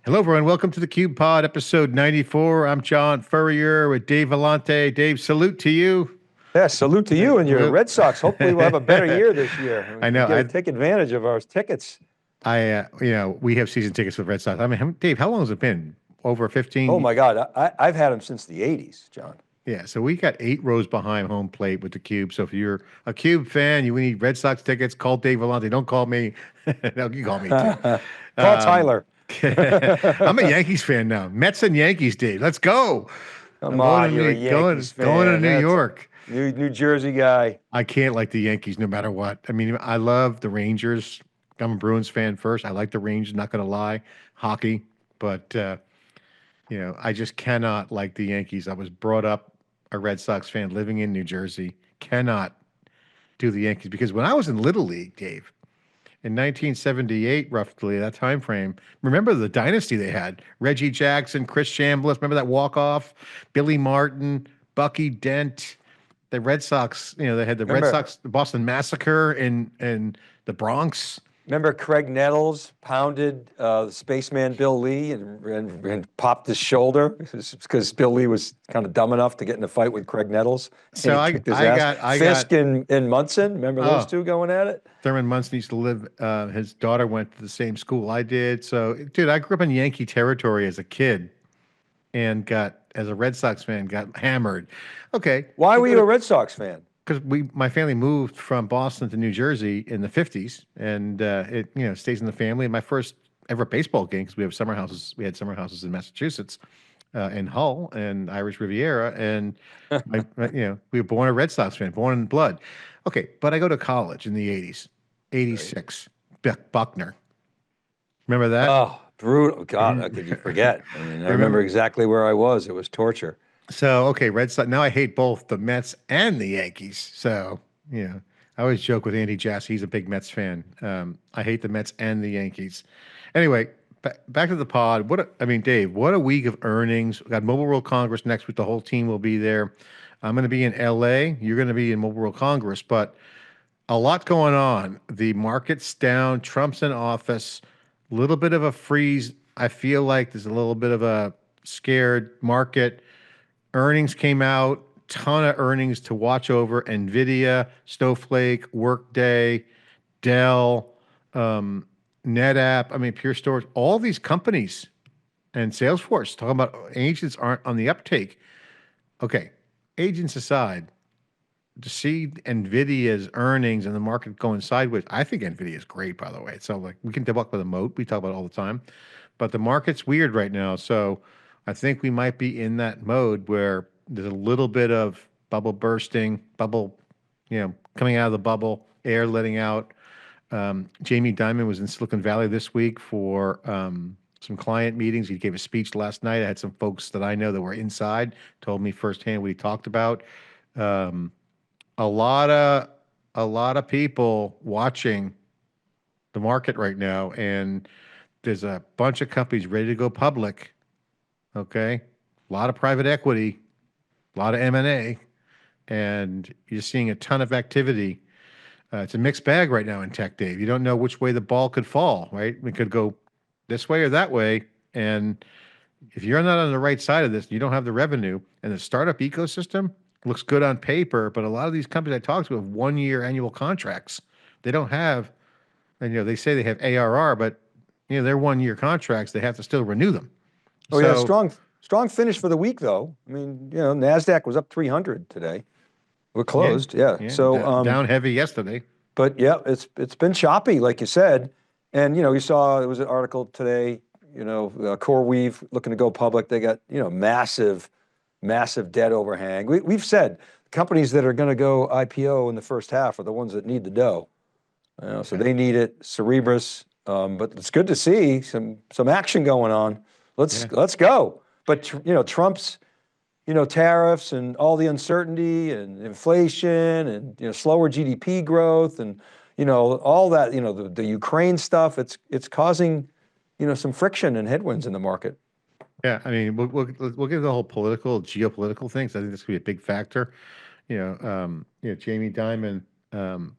Hello, everyone. Welcome to the Cube Pod, episode 94. I'm John Furrier with Dave Vellante. Dave, salute to you. Yeah, salute to you and your Red Sox. Hopefully, we'll have a better year this year. I We know. get to take advantage of our tickets. We have season tickets with Red Sox. I mean, Dave, how long has it been? Over Oh 15? my God, I've had them since the '80s, John. Yeah. So we got 8 rows behind home plate with the Cube. So if you're a Cube fan, you need Red Sox tickets, call Dave Vellante. Don't call me. No, you call me too. Call Um, Tyler. I'm a Yankees fan now. Mets and Yankees, Dave. Let's go. I'm Come going to on, you're a New, Yankees going to fan. New That's York. New Jersey guy. I can't like the Yankees no matter what. I mean, I love the Rangers. I'm a Bruins fan first. I like the Rangers, not going to lie, hockey, but I just cannot like the Yankees. I was brought up a Red Sox fan living in New Jersey. Cannot do the Yankees because when I was in Little League, Dave, in 1978, roughly that time frame, remember the dynasty they had? Reggie Jackson, Chris Chambliss, remember that walk-off? Billy Martin, Bucky Dent. The Red Sox, they had the Red Remember, Sox, the Boston Massacre in the Bronx. remember Craig Nettles pounded the spaceman Bill Lee and popped his shoulder because Bill Lee was kind of dumb enough to get in a fight with Craig Nettles and So he I kicked his I ass. got I Fisk got and Munson, remember those oh two going at it? Thurman Munson used to live. His daughter went to the same school I did. So, dude, I grew up in Yankee territory as a kid, and got as a Red Sox fan got hammered. Okay, Why were you a Red Sox fan? because my family moved from Boston to New Jersey in the 50s, and it stays in the family. And my first ever baseball game, because we have summer houses, we had summer houses in Massachusetts, in Hull and Irish Riviera, and we were born a Red Sox fan, born in blood. Okay, but I go to college in the 80s, Right. 86, Buckner. Remember that? Oh, brutal. God, how could you forget? I mean, I remember Remember? exactly where I was. It was torture. So, okay, Red Sox. Now I hate both the Mets and the Yankees. So, I always joke with Andy Jassy. He's a big Mets fan. I hate the Mets and the Yankees. Anyway, back to the pod. Dave, what a week of earnings. We got Mobile World Congress next week. The whole team will be there. I'm going to be in LA. You're going to be in Mobile World Congress, but a lot going on. The market's down. Trump's in office. A little bit of a freeze. I feel like there's a little bit of a scared market. Earnings came out, ton of earnings to watch over. Nvidia, Snowflake, Workday, Dell, NetApp, Pure Storage, all these companies and Salesforce talking about agents aren't on the uptake. Okay, agents aside, to see Nvidia's earnings and the market going sideways, I think Nvidia is great, by the way. So like we can debug with a moat, we talk about it all the time, but the market's weird right now. So I think we might be in that mode where there's a little bit of bubble bursting, coming out of the bubble, air letting out. Jamie Dimon was in Silicon Valley this week for some client meetings. He gave a speech last night. I had some folks that I know that were inside, told me firsthand what he talked about. Um, a lot of people watching the market right now, and there's a bunch of companies ready to go public. Okay, a lot of private equity, a lot of M&A, and you're seeing a ton of activity. It's a mixed bag right now in tech, Dave. You don't know which way the ball could fall, right? It could go this way or that way. And if you're not on the right side of this, you don't have the revenue. And the startup ecosystem looks good on paper, but a lot of these companies I talk to have 1 year annual contracts. They don't have, and they say they have ARR, but they're 1 year contracts. They have to still renew them. Oh yeah, So strong finish for the week though. I mean, Nasdaq was up 300 today. We're yeah, closed, yeah. yeah, So, down heavy yesterday. but yeah, it's been choppy, like you said. And you saw there was an article today. CoreWeave looking to go public. They got massive debt overhang. We've said companies that are going to go IPO in the first half are the ones that need the dough. So they need it. Cerebras, but it's good to see some action going on. Let's go. But Trump's tariffs and all the uncertainty and inflation and slower GDP growth and all that the Ukraine stuff. It's causing some friction and headwinds in the market. Yeah, we'll give the whole geopolitical things. I think this could be a big factor. Jamie Dimon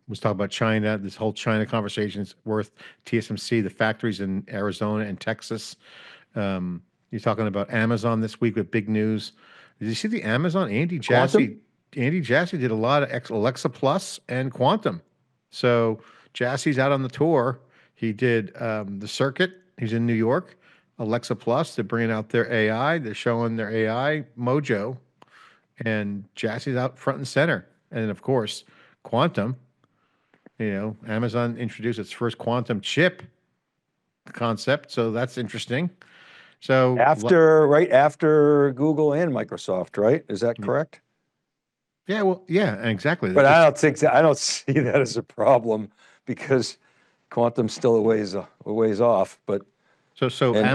was talking about China. This whole China conversation is worth TSMC, the factories in Arizona and Texas. You're talking about Amazon this week with big news. Did you see the Amazon? Quantum? Andy Jassy did a lot of Alexa Plus and Quantum. So Jassy's out on the tour. He did the circuit. He's in New York. Alexa Plus, they're bringing out their AI. They're showing their AI mojo, and Jassy's out front and center. And of course, Quantum. Amazon introduced its first quantum chip concept, so that's interesting. So, Right after Google and Microsoft, right? Is that correct? yeah, well, yeah, exactly. But I don't see that as a problem because quantum's still a ways off. But so and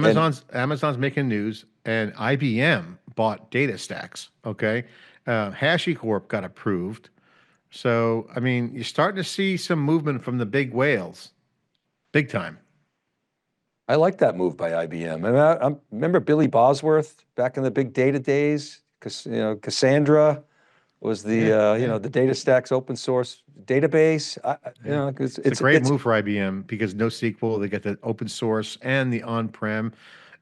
Amazon's making news, and IBM bought DataStax. Okay, HashiCorp got approved. So, I mean, you're starting to see some movement from the big whales, big time. I like that move by IBM. I remember Billy Bosworth back in the big data days, because Cassandra was the the DataStax open source database. It's a great move for IBM because NoSQL, they get the open source and the on-prem,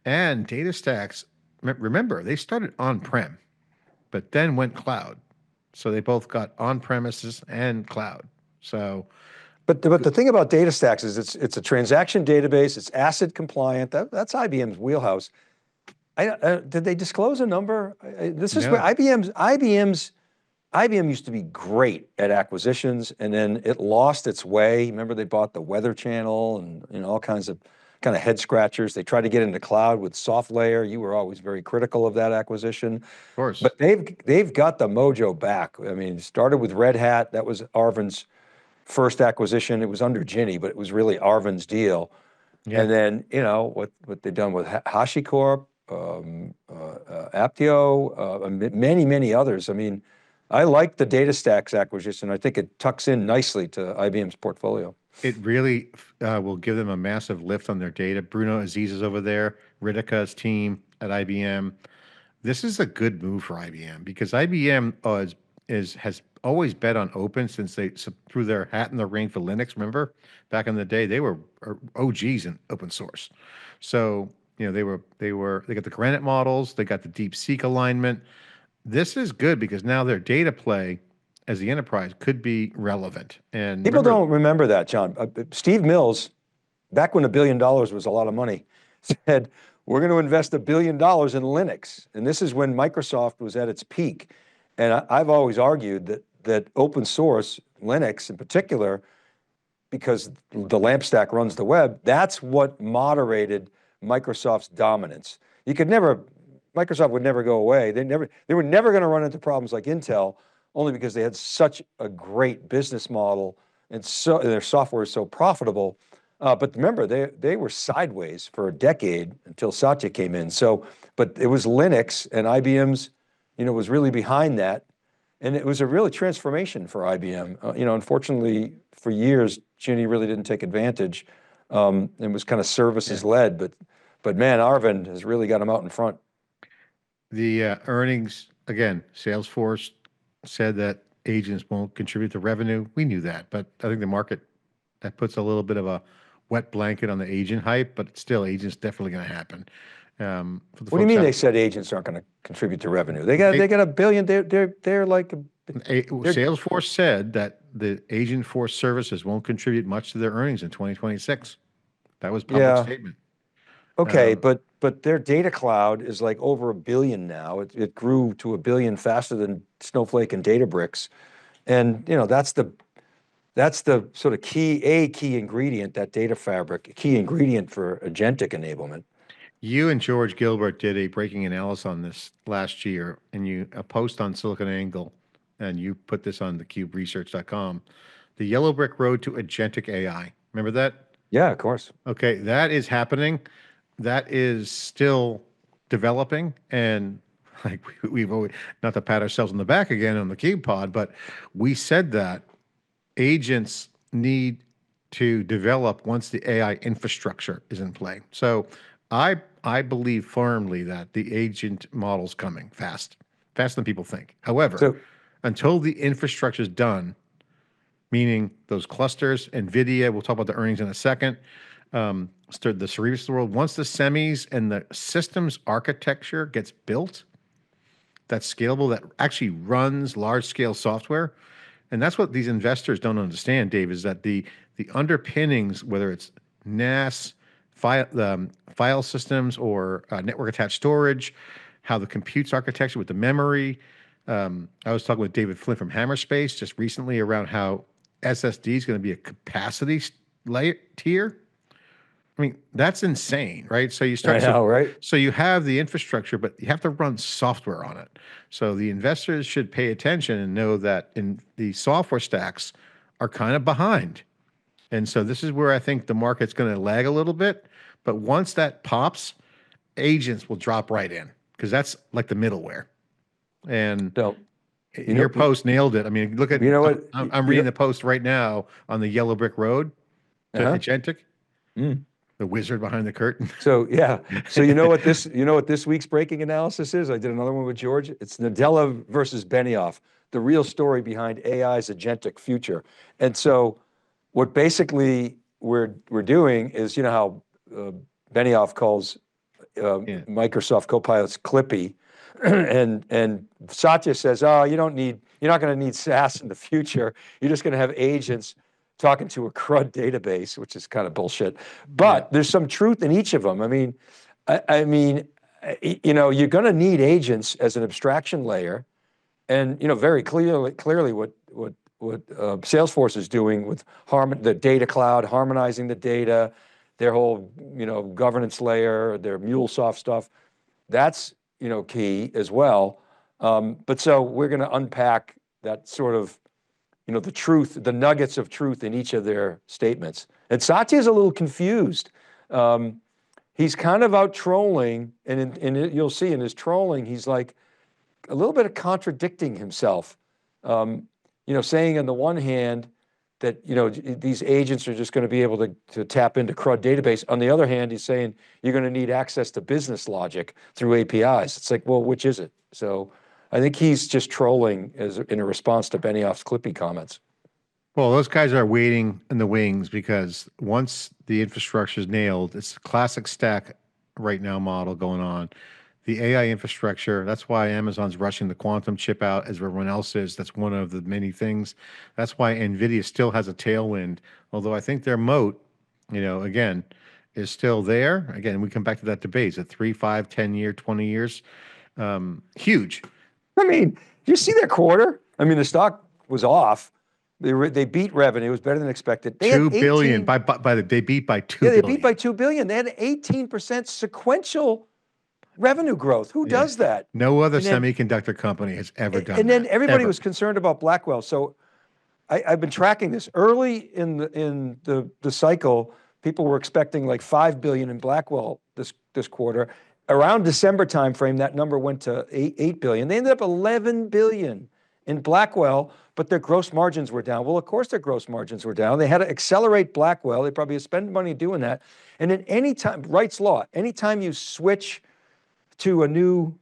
and DataStax. Remember, they started on-prem, but then went cloud. So they both got on-premises and cloud. So, but the thing about DataStax is it's a transaction database. It's ACID compliant. That's IBM's wheelhouse. Did they disclose a number? This is where no, IBM used to be great at acquisitions, and then it lost its way. Remember, they bought the Weather Channel and all kinds of kind of head scratchers. They tried to get into cloud with SoftLayer. You were always very critical of that acquisition, of course. but they've got the mojo back. I mean, it started with Red Hat. That was Arvind's first acquisition. It was under Ginny, but it was really Arvind's deal. Yeah. And then what they've done with HashiCorp, Aptio, many others. I mean, I like the DataStax acquisition. I think it tucks in nicely to IBM's portfolio. It really will give them a massive lift on their data. Bruno Aziz is over there, Ridika's team at IBM. This is a good move for IBM because IBM has always bet on open since they threw their hat in the ring for Linux. Remember, back in the day, they were OGs in open source. So they got the Granite models, they got the DeepSeek alignment. This is good because now their data play as the enterprise could be relevant. And people don't remember that, John. Steve Mills, back when $1 billion was a lot of money, said, we're going to invest $1 billion in Linux. And this is when Microsoft was at its peak. And I've always argued that open source, Linux in particular, because the LAMP stack runs the web, that's what moderated Microsoft's dominance. Microsoft would never go away. They were never going to run into problems like Intel, only because they had such a great business model and their software is so profitable. But remember, they were sideways for a decade until Satya came in. But it was Linux, and IBM's, was really behind that, and it was a really transformation for IBM. Unfortunately, for years, Ginny really didn't take advantage, and was kind of services led. But man, Arvind has really got him out in front. The earnings, again, Salesforce said that agents won't contribute to revenue. We knew that, but I think the market, that puts a little bit of a wet blanket on the agent hype, but still, agents definitely going to happen. What do you mean they said agents aren't going to contribute to revenue? They got $1 billion. They're like Salesforce said that the agent force services won't contribute much to their earnings in 2026. That was public statement. Okay, but their data cloud is like over $1 billion now. It grew to $1 billion faster than Snowflake and Databricks, and that's the sort of key ingredient, that data fabric, key ingredient for agentic enablement. You and George Gilbert did a breaking analysis on this last year, and a post on SiliconANGLE, and you put this on thecuberesearch.com. The yellow brick road to agentic AI. Remember that? Yeah, of course. Okay, that is happening. That is still developing, and like we've always, not to pat ourselves on the back again on the Cube Pod, but we said that agents need to develop once the AI infrastructure is in play. So I believe firmly that the agent model's coming faster than people think. However, until the infrastructure is done, meaning those clusters, Nvidia, we'll talk about the earnings in a second, the Cerebras of the world, once the semis and the systems architecture gets built, that's scalable, that actually runs large scale software. And that's what these investors don't understand, Dave, is that the underpinnings, whether it's NAS, file systems, or network attached storage, how the compute's architecture with the memory. I was talking with David Flynn from Hammerspace just recently around how SSD is going to be a capacity layer tier. I mean, that's insane, right? So you I start, know, right? so you have the infrastructure, but you have to run software on it. So the investors should pay attention and know that in the software stacks are kind of behind. And so this is where I think the market's going to lag a little bit. But once that pops, agents will drop right in because that's like the middleware. And So, you your know, post nailed it. I mean, look at, you know what, I'm reading the post right now on the yellow brick road to uh-huh. agentic, the wizard behind the curtain. So yeah, so you know what this week's breaking analysis is? I did another one with George. It's Nadella versus Benioff, the real story behind AI's agentic future. And so, what basically we're doing is, you know how Benioff calls Yeah. Microsoft Copilot's Clippy, and Satya says, "Oh, you're not going to need SaaS in the future. You're just going to have agents talking to a CRUD database," which is kind of bullshit. But there's some truth in each of them. I mean, you know, you're going to need agents as an abstraction layer, and you know very clearly what Salesforce is doing with the data cloud, harmonizing the data, their whole governance layer, their MuleSoft stuff. That's key as well. But so we're going to unpack that sort of the truth, the nuggets of truth in each of their statements. And Satya is a little confused. He's kind of out trolling, and you'll see in his trolling, he's like a little bit of contradicting himself. Saying on the one hand that these agents are just going to be able to tap into CRUD database. On the other hand, he's saying you're going to need access to business logic through APIs. It's like, well, which is it? So I think he's just trolling in a response to Benioff's Clippy comments. Well, those guys are waiting in the wings because once the infrastructure is nailed, it's a classic stack right now model going on. The AI infrastructure, that's why Amazon's rushing the quantum chip out as everyone else is. That's one of the many things. That's why Nvidia still has a tailwind, although I think their moat, again, is still there. Again, we come back to that debate. Is it 3, 5, 10 year, 20 years? Huge. I mean, you see their quarter? I mean, the stock was off. They beat revenue. It was better than expected. They $2 had billion they beat by 2 Yeah, they billion. beat by 2 billion. They had 18% sequential revenue growth. Who does that? No other semiconductor company has ever done that. And then everybody was concerned about Blackwell. So I've been tracking this. Early in the cycle, people were expecting like 5 billion in Blackwell this quarter. Around December timeframe, that number went to 8 billion. They ended up 11 billion in Blackwell, but their gross margins were down. Well, of course their gross margins were down. They had to accelerate Blackwell. They probably spent money doing that. And then anytime, Wright's law, anytime you switch to a new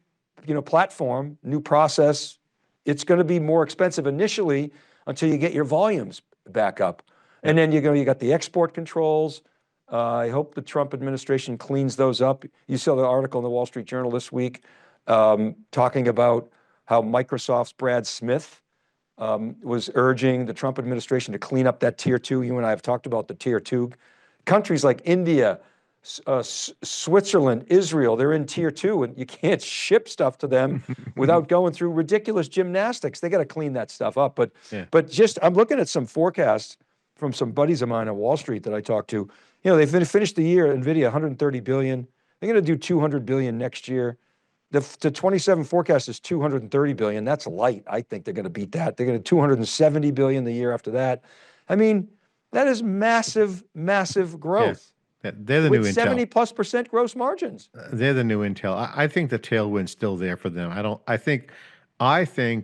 platform, new process, it's going to be more expensive initially until you get your volumes back up. And then you got the export controls. I hope the Trump administration cleans those up. You saw the article in the Wall Street Journal this week talking about how Microsoft's Brad Smith was urging the Trump administration to clean up that tier 2. You and I have talked about the tier 2. Countries like India, Switzerland, Israel, they're in tier 2, and you can't ship stuff to them without going through ridiculous gymnastics. They got to clean that stuff up. But I'm looking at some forecasts from some buddies of mine on Wall Street that I talked to. They finished the year, Nvidia, 130 billion. They're going to do 200 billion next year. The 27 forecast is 230 billion. That's light. I think they're going to beat that. They're going to 270 billion the year after that. I mean, that is massive, massive growth. Yeah. They're the new Intel. 70+% gross margins. They're the new Intel. I think the tailwind's still there for them. I think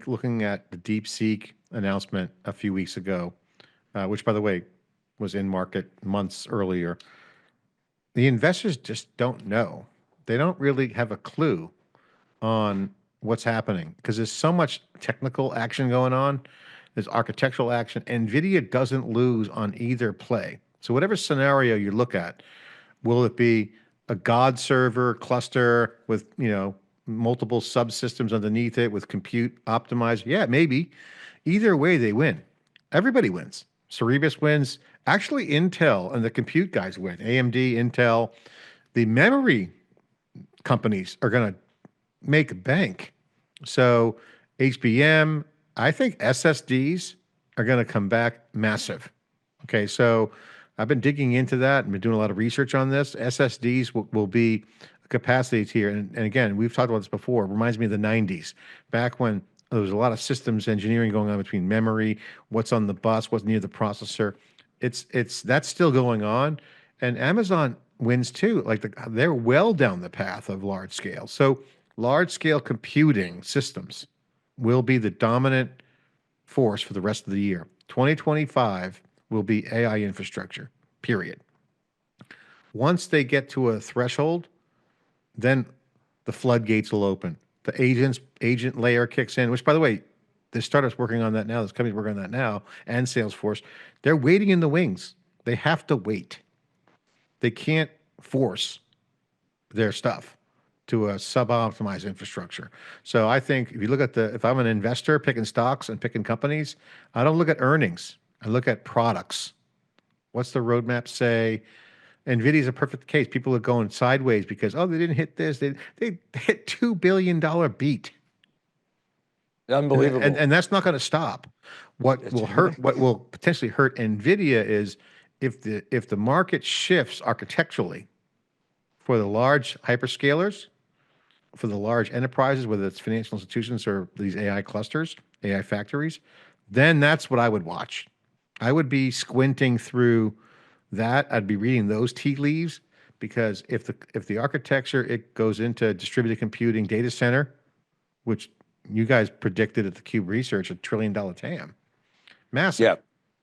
looking at the DeepSeek announcement a few weeks ago, which by the way was in market months earlier, the investors just don't know. They don't really have a clue on what's happening because there's so much technical action going on. There's architectural action. NVIDIA doesn't lose on either play. So whatever scenario you look at, Will it be a God server cluster with, multiple subsystems underneath it with compute optimized? Yeah, maybe. Either way, they win. Everybody wins. Cerebras wins. Actually, Intel and the compute guys win. AMD, Intel, the memory companies are going to make bank. So HBM, I think SSDs are going to come back massive. Okay, so I've been digging into that and been doing a lot of research on this. SSDs will be a capacity tier. And again, we've talked about this before. It reminds me of the 90s, back when there was a lot of systems engineering going on between memory, what's on the bus, what's near the processor. That's still going on. And Amazon wins too. Like they're well down the path of large scale. So large scale computing systems will be the dominant force for the rest of the year. 2025 will be AI infrastructure, period. Once they get to a threshold, then the floodgates will open. The agent layer kicks in, which by the way, there's startups working on that now, there's companies working on that now, and Salesforce. They're waiting in the wings. They have to wait. They can't force their stuff to a sub-optimized infrastructure. So I think if you look at if I'm an investor picking stocks and picking companies, I don't look at earnings. I look at products. What's the roadmap say? Nvidia is a perfect case. People are going sideways because, oh, they didn't hit this. They hit $2 billion beat. Unbelievable. And that's not going to stop. What will potentially hurt Nvidia is if the market shifts architecturally for the large hyperscalers, for the large enterprises, whether it's financial institutions or these AI clusters, AI factories, then that's what I would watch. I would be squinting through that. I'd be reading those tea leaves, because if the architecture, it goes into distributed computing data center, which you guys predicted at theCUBE research, $1 trillion TAM, massive. Yeah,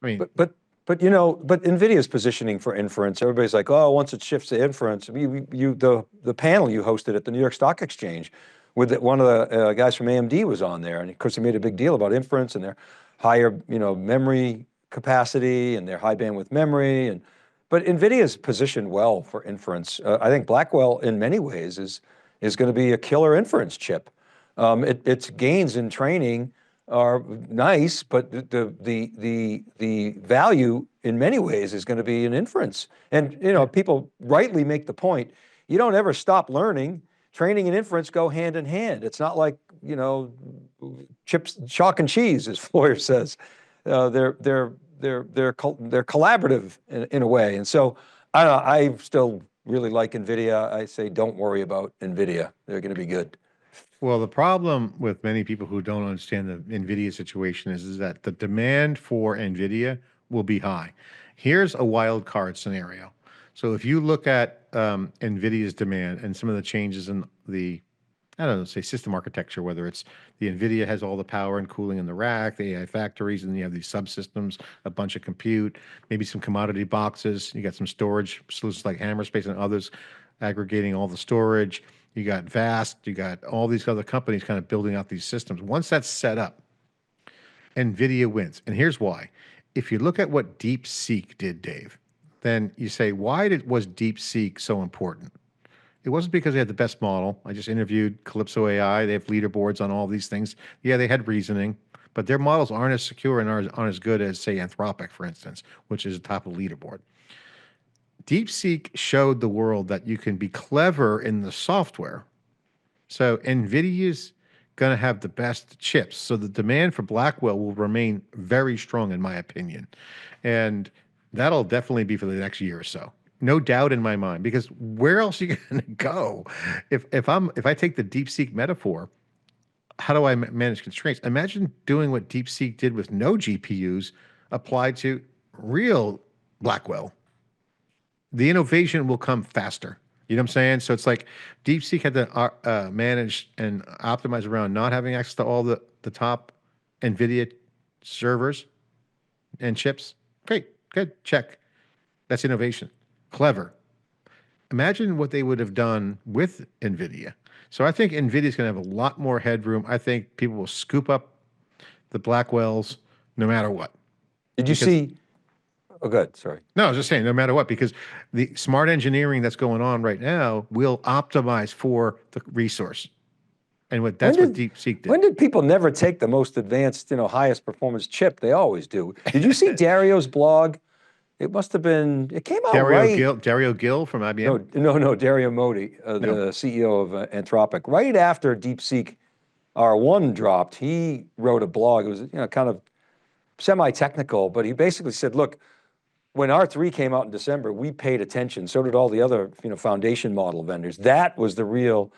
I mean, but Nvidia's positioning for inference. Everybody's like, oh, once it shifts to inference, the panel you hosted at the New York Stock Exchange with one of the guys from AMD was on there, and of course they made a big deal about inference and their higher, memory capacity and their high bandwidth memory, but Nvidia's positioned well for inference. I think Blackwell, in many ways, is going to be a killer inference chip. Its gains in training are nice, but the value in many ways is going to be in inference. And people rightly make the point: you don't ever stop learning. Training and inference go hand in hand. It's not like chips, chalk and cheese, as Furrier says. They're collaborative in a way. And so I still really like Nvidia. I say don't worry about Nvidia. They're going to be good. Well, the problem with many people who don't understand the NVIDIA situation is that the demand for NVIDIA will be high. Here's a wild card scenario. So if you look at NVIDIA's demand and some of the changes in the, I don't know, say system architecture, whether it's the NVIDIA has all the power and cooling in the rack, the AI factories, and you have these subsystems, a bunch of compute, maybe some commodity boxes, you got some storage solutions like Hammerspace and others aggregating all the storage. You got Vast, you got all these other companies kind of building out these systems. Once that's set up, NVIDIA wins. And here's why. If you look at what DeepSeek did, Dave, then you say, why was DeepSeek so important? It wasn't because they had the best model. I just interviewed Calypso AI. They have leaderboards on all these things. Yeah, they had reasoning, but their models aren't as secure and aren't as good as, say, Anthropic, for instance, which is the top of the leaderboard. DeepSeek showed the world that you can be clever in the software. So NVIDIA's going to have the best chips. So the demand for Blackwell will remain very strong, in my opinion. And that'll definitely be for the next year or so. No doubt in my mind, because where else are you going to go? If I take the DeepSeek metaphor, how do I manage constraints? Imagine doing what DeepSeek did with no GPUs applied to real Blackwell. The innovation will come faster. You know what I'm saying? So it's like DeepSeek had to manage and optimize around not having access to all the top NVIDIA servers and chips. Great, good, check. That's innovation. Clever. Imagine what they would have done with NVIDIA. So I think NVIDIA is going to have a lot more headroom. I think people will scoop up the Blackwells no matter what. Did you see? Oh, good. Sorry. No, I was just saying, no matter what, because the smart engineering that's going on right now will optimize for the resource. And When that's what did DeepSeek did. when did people never take the most advanced, highest performance chip? They always do. Did you see Dario's blog? It must have been. It came out right. Dario Gill from IBM. No. Dario Modi, No. the CEO of Anthropic, right after DeepSeek R1 dropped, he wrote a blog. It was kind of semi-technical, but he basically said, look, when R3 came out in December, we paid attention. So did all the other foundation model vendors. That was the real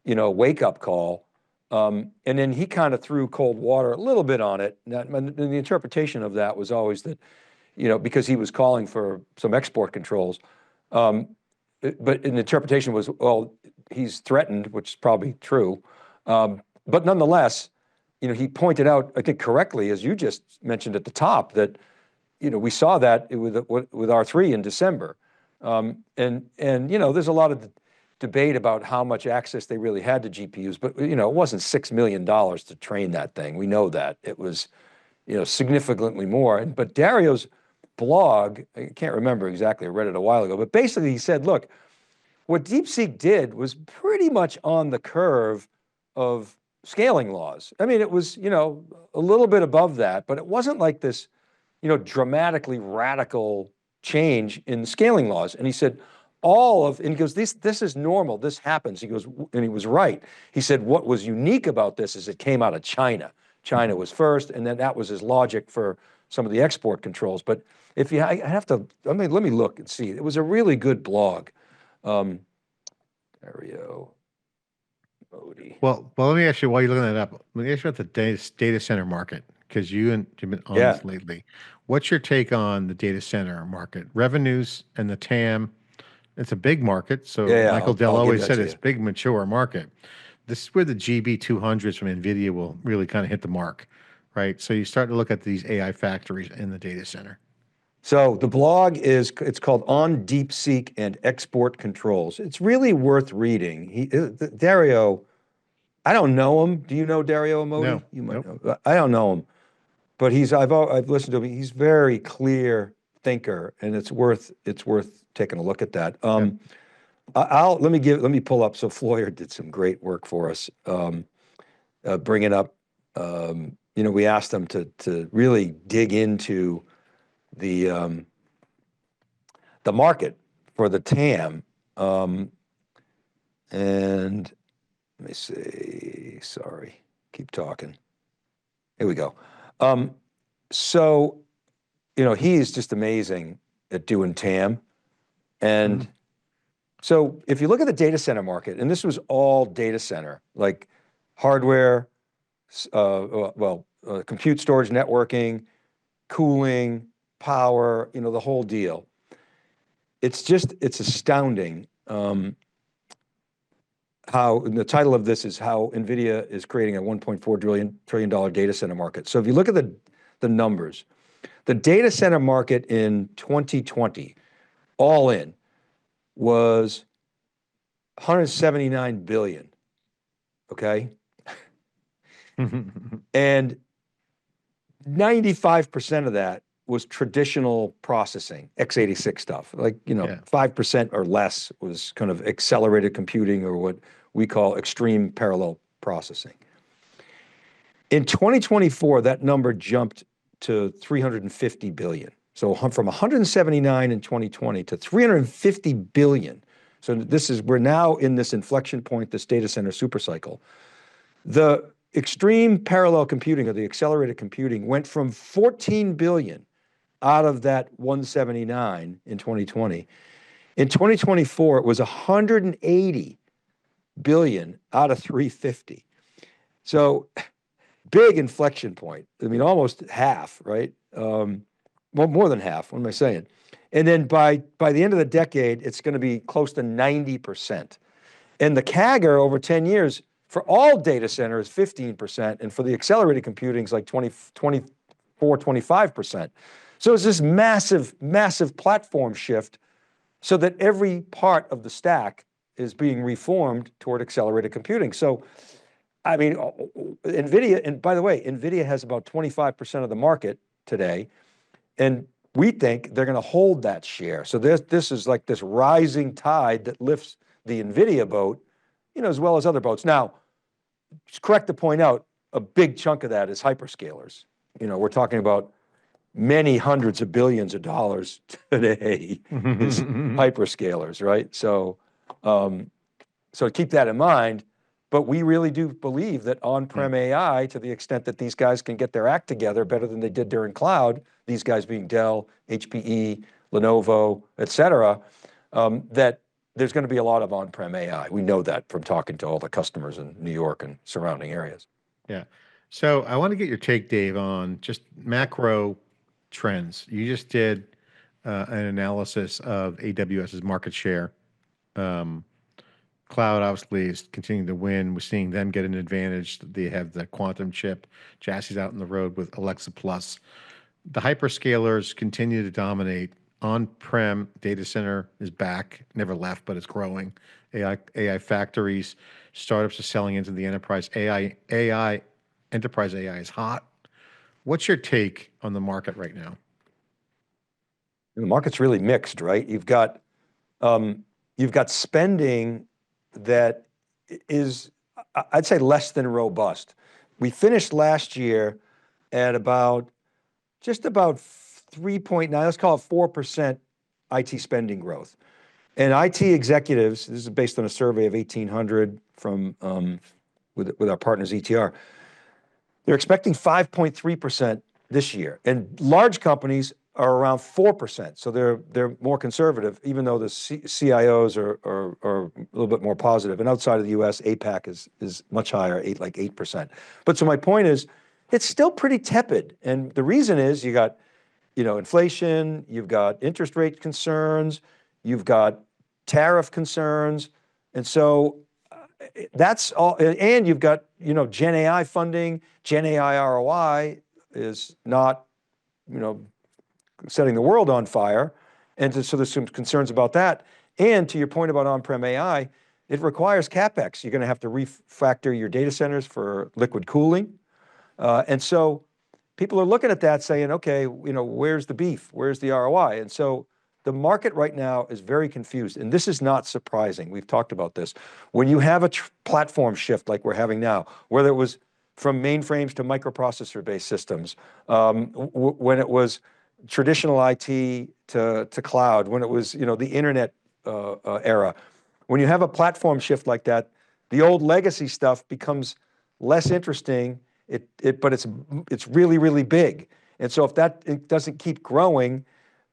wake-up call. And then he kind of threw cold water a little bit on it. And the interpretation of that was always that, because he was calling for some export controls. But an interpretation was, well, he's threatened, which is probably true. But nonetheless, he pointed out, I think correctly, as you just mentioned at the top, that, we saw that with R3 in December. And there's a lot of debate about how much access they really had to GPUs, but it wasn't $6 million to train that thing. We know that. It was, significantly more. But Dario's blog, I can't remember exactly, I read it a while ago, but basically he said, look, what DeepSeek did was pretty much on the curve of scaling laws. I mean, it was, a little bit above that, but it wasn't like this, dramatically radical change in scaling laws. And he said, and he goes, this is normal, this happens. He goes, and he was right. He said, what was unique about this is it came out of China. China was first, and then that was his logic for some of the export controls. But I have to, let me look and see. It was a really good blog. Dario Modi. Well, let me ask you, while you're looking that up, let me ask you about the data center market, because you've been on this lately. What's your take on the data center market? Revenues and the TAM, it's a big market. So Michael Dell always said it's a big, mature market. This is where the GB200s from Nvidia will really kind of hit the mark, right? So you start to look at these AI factories in the data center. So the blog it's called On DeepSeek and Export Controls. It's really worth reading. Dario, I don't know him. Do you know Dario Modi? No. You might know. I don't know him, but I've listened to him. He's very clear thinker, and it's worth taking a look at that. Let me pull up. So Floyer did some great work for us, bringing up. We asked them to really dig into the market for the TAM, and let me see. Sorry, keep talking. Here we go. So, he is just amazing at doing TAM, and so if you look at the data center market, and this was all data center, like hardware, compute, storage, networking, cooling, power, the whole deal. It's astounding how, and the title of this is how Nvidia is creating a $1.4 trillion data center market. So if you look at the numbers, the data center market in 2020, all in, was 179 billion, okay? And 95% of that was traditional processing, x86 stuff. Like, 5% or less was kind of accelerated computing, or what we call extreme parallel processing. In 2024, that number jumped to 350 billion. So from 179 in 2020 to 350 billion. So we're now in this inflection point, this data center super cycle. The extreme parallel computing, or the accelerated computing, went from 14 billion out of that 179 in 2020. In 2024, it was 180 billion out of 350. So big inflection point. I mean, almost half, right? Well, more than half, what am I saying? And then by the end of the decade, it's going to be close to 90%. And the CAGR over 10 years for all data centers, 15%, and for the accelerated computing is like 24, 25%. So it's this massive, massive platform shift, so that every part of the stack is being reformed toward accelerated computing. So, I mean, Nvidia, and by the way, Nvidia has about 25% of the market today, and we think they're going to hold that share. So this is like this rising tide that lifts the Nvidia boat, as well as other boats. Now, it's correct to point out a big chunk of that is hyperscalers. We're talking about many hundreds of billions of dollars today is hyperscalers, right? So keep that in mind. But we really do believe that on-prem AI, to the extent that these guys can get their act together better than they did during cloud, these guys being Dell, HPE, Lenovo, et cetera, that there's going to be a lot of on-prem AI. We know that from talking to all the customers in New York and surrounding areas. Yeah. So I want to get your take, Dave, on just macro trends. You just did an analysis of AWS's market share. Cloud obviously is continuing to win. We're seeing them get an advantage. They have the quantum chip. Jassie's out on the road with Alexa Plus. The hyperscalers continue to dominate. On-prem data center is back, never left, but it's growing. AI factories, startups are selling into the enterprise. Enterprise AI is hot. What's your take on the market right now? The market's really mixed, right? You've got spending that is, I'd say, less than robust. We finished last year at just about 3.9, let's call it 4% IT spending growth. And IT executives, this is based on a survey of 1,800 from with our partners ETR, they're expecting 5.3% this year. And large companies are around 4%. So they're more conservative, even though the CIOs are a little bit more positive. And outside of the US, APAC is much higher, like 8%. But so my point is, it's still pretty tepid. And the reason is you got, inflation, you've got interest rate concerns, you've got tariff concerns. And so that's all, and you've got, Gen AI funding. Gen AI ROI is not, setting the world on fire. And so there's some concerns about that. And to your point about on-prem AI, it requires CapEx. You're going to have to refactor your data centers for liquid cooling. And so people are looking at that saying, okay, where's the beef? Where's the ROI? And so the market right now is very confused. And this is not surprising. We've talked about this. When you have a platform shift like we're having now, whether it was from mainframes to microprocessor-based systems, when it was traditional IT to cloud, when it was, the internet era. When you have a platform shift like that, the old legacy stuff becomes less interesting, but it's really, really big. And so if it doesn't keep growing,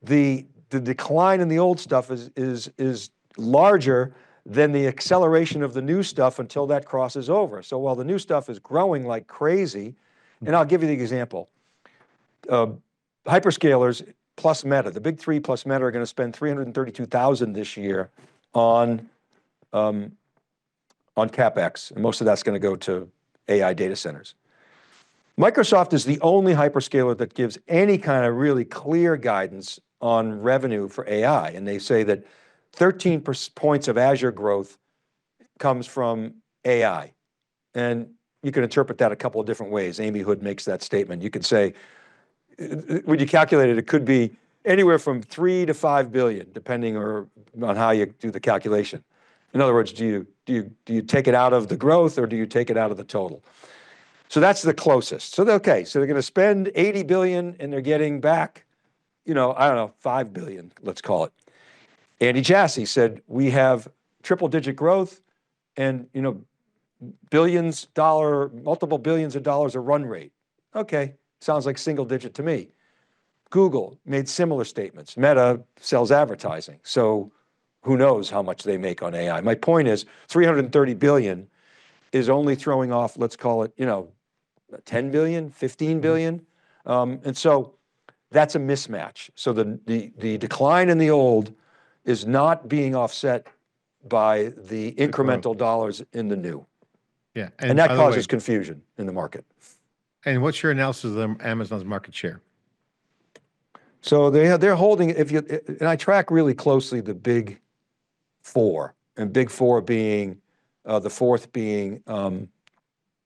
the decline in the old stuff is larger than the acceleration of the new stuff until that crosses over. So while the new stuff is growing like crazy, and I'll give you the example, hyperscalers plus Meta, the big three plus Meta are going to spend $332,000 this year on CapEx, and most of that's going to go to AI data centers. Microsoft is the only hyperscaler that gives any kind of really clear guidance on revenue for AI, and they say that 13 points of Azure growth comes from AI. And you can interpret that a couple of different ways. Amy Hood makes that statement. You could say, when you calculate it, it could be anywhere from 3 to 5 billion, depending on how you do the calculation. In other words, do you take it out of the growth or do you take it out of the total? So that's the closest. So okay, so they're going to spend 80 billion and they're getting back, I don't know, 5 billion, let's call it. Andy Jassy said, we have triple-digit growth and, multiple billions of dollars a run rate. Okay. Sounds like single digit to me. Google made similar statements. Meta sells advertising. So who knows how much they make on AI. My point is 330 billion is only throwing off, let's call it, 10 billion, 15 billion. And so that's a mismatch. So the decline in the old is not being offset by the incremental dollars in the new. Yeah. And that causes confusion in the market. And what's your analysis of Amazon's market share? So they're holding, and I track really closely the big four, and big four being, the fourth being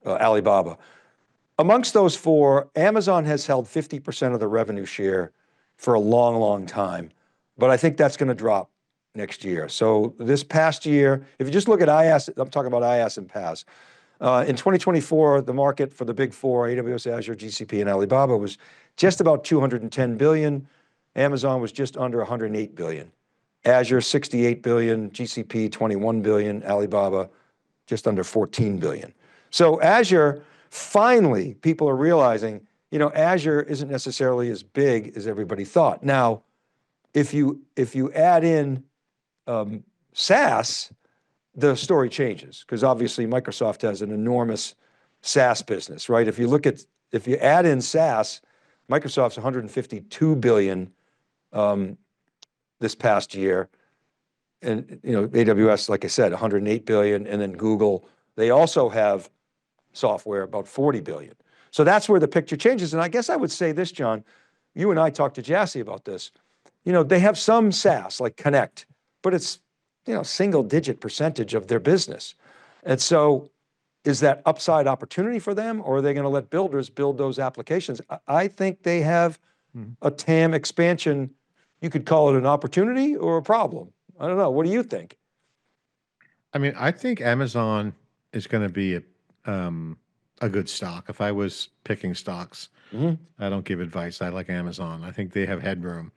Alibaba. Amongst those four, Amazon has held 50% of the revenue share for a long, long time. But I think that's going to drop next year. So this past year, if you just look at IaaS, I'm talking about IaaS and PaaS. In 2024, the market for the big four, AWS, Azure, GCP, and Alibaba was just about 210 billion. Amazon was just under 108 billion. Azure, 68 billion, GCP, 21 billion, Alibaba, just under 14 billion. So Azure, finally, people are realizing, Azure isn't necessarily as big as everybody thought. Now, if you add in SaaS, the story changes, because obviously Microsoft has an enormous SaaS business, right? If you add in SaaS, Microsoft's 152 billion this past year. And AWS, like I said, 108 billion, and then Google, they also have software about 40 billion. So that's where the picture changes. And I guess I would say this, John, you and I talked to Jassy about this. They have some SaaS like Connect, but it's single digit percentage of their business. And so is that upside opportunity for them, or are they going to let builders build those applications? I think they have a TAM expansion. You could call it an opportunity or a problem. I don't know. What do you think? I mean, I think Amazon is going to be a good stock. If I was picking stocks, I don't give advice. I like Amazon. I think they have headroom.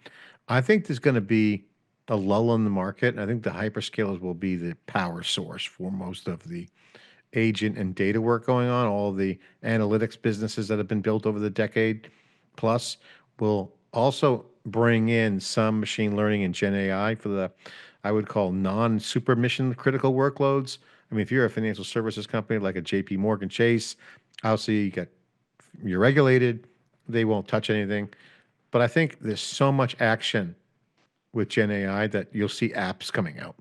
I think there's going to be a lull in the market. I think the hyperscalers will be the power source for most of the agent and data work going on. All of the analytics businesses that have been built over the decade plus will also bring in some machine learning and Gen AI for the, I would call, non-super mission critical workloads. I mean, if you're a financial services company like a JP Morgan Chase, obviously you're regulated, they won't touch anything. But I think there's so much action with Gen AI that you'll see apps coming out.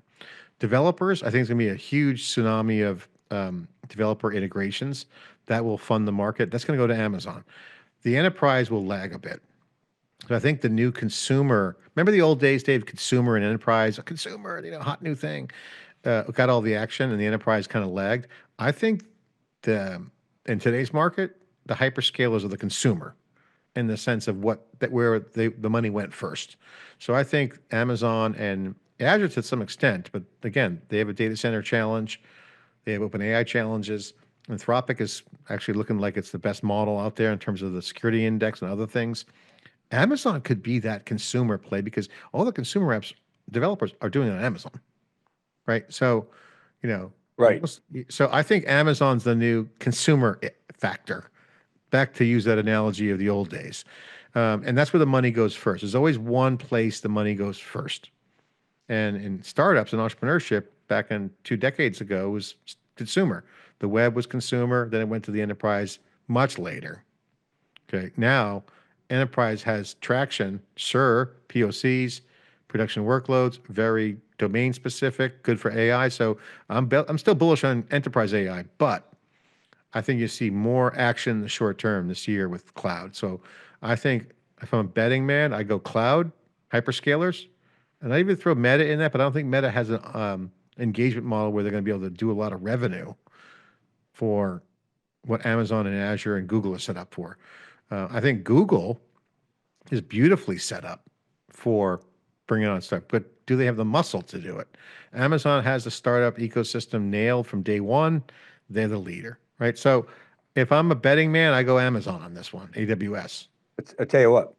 Developers, I think it's going to be a huge tsunami of developer integrations that will fund the market. That's going to go to Amazon. The enterprise will lag a bit. So I think the new consumer, remember the old days, Dave, consumer and enterprise, a consumer, hot new thing, got all the action and the enterprise kind of lagged. I think in today's market, the hyperscalers are the consumer in the sense of where the money went first. So I think Amazon and Azure to some extent, but again, they have a data center challenge. They have OpenAI challenges. Anthropic is actually looking like it's the best model out there in terms of the security index and other things. Amazon could be that consumer play because all the consumer apps developers are doing it on Amazon, right? So, right. So I think Amazon's the new consumer factor. Back to use that analogy of the old days. And that's where the money goes first. There's always one place the money goes first. And in startups and entrepreneurship, back in 2 decades ago, was consumer. The web was consumer, then it went to the enterprise much later. Okay, now enterprise has traction, sure, POCs, production workloads, very domain specific, good for AI. So I'm still bullish on enterprise AI, but I think you see more action in the short term this year with cloud. So I think if I'm a betting man, I go cloud, hyperscalers, and I even throw Meta in that, but I don't think Meta has an engagement model where they're going to be able to do a lot of revenue for what Amazon and Azure and Google are set up for. I think Google is beautifully set up for bringing on stuff, but do they have the muscle to do it? Amazon has the startup ecosystem nailed from day one. They're the leader, right? So if I'm a betting man, I go Amazon on this one, AWS. I tell you what,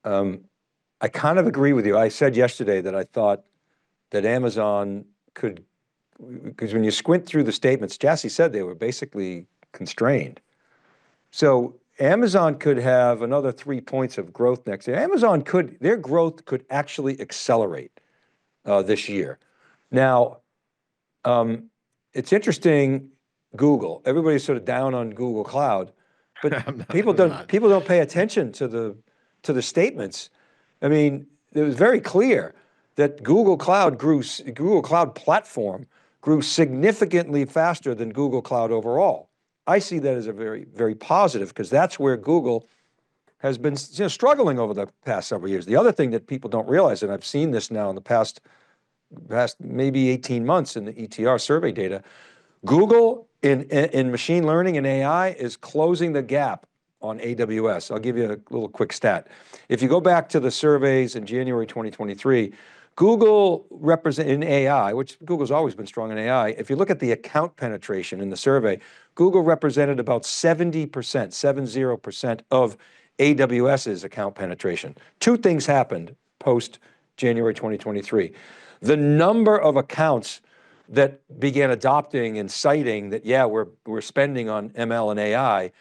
I kind of agree with you. I said yesterday that I thought that Amazon could, because when you squint through the statements, Jassy said they were basically constrained. So Amazon could have another 3 points of growth next year. Their growth could actually accelerate this year. Now, it's interesting, Google, everybody's sort of down on Google Cloud, but people don't pay attention to the statements. I mean, it was very clear that Google Cloud platform grew significantly faster than Google Cloud overall. I see that as a very, very positive, because that's where Google has been struggling over the past several years. The other thing that people don't realize, and I've seen this now in the past maybe 18 months in the ETR survey data, Google in machine learning and AI is closing the gap on AWS. I'll give you a little quick stat. If you go back to the surveys in January 2023, Google represent in AI, which Google's always been strong in AI. If you look at the account penetration in the survey, Google represented about 70%, 70% of AWS's account penetration. Two things happened post January 2023. The number of accounts that began adopting and citing that, yeah, we're spending on ML and AI,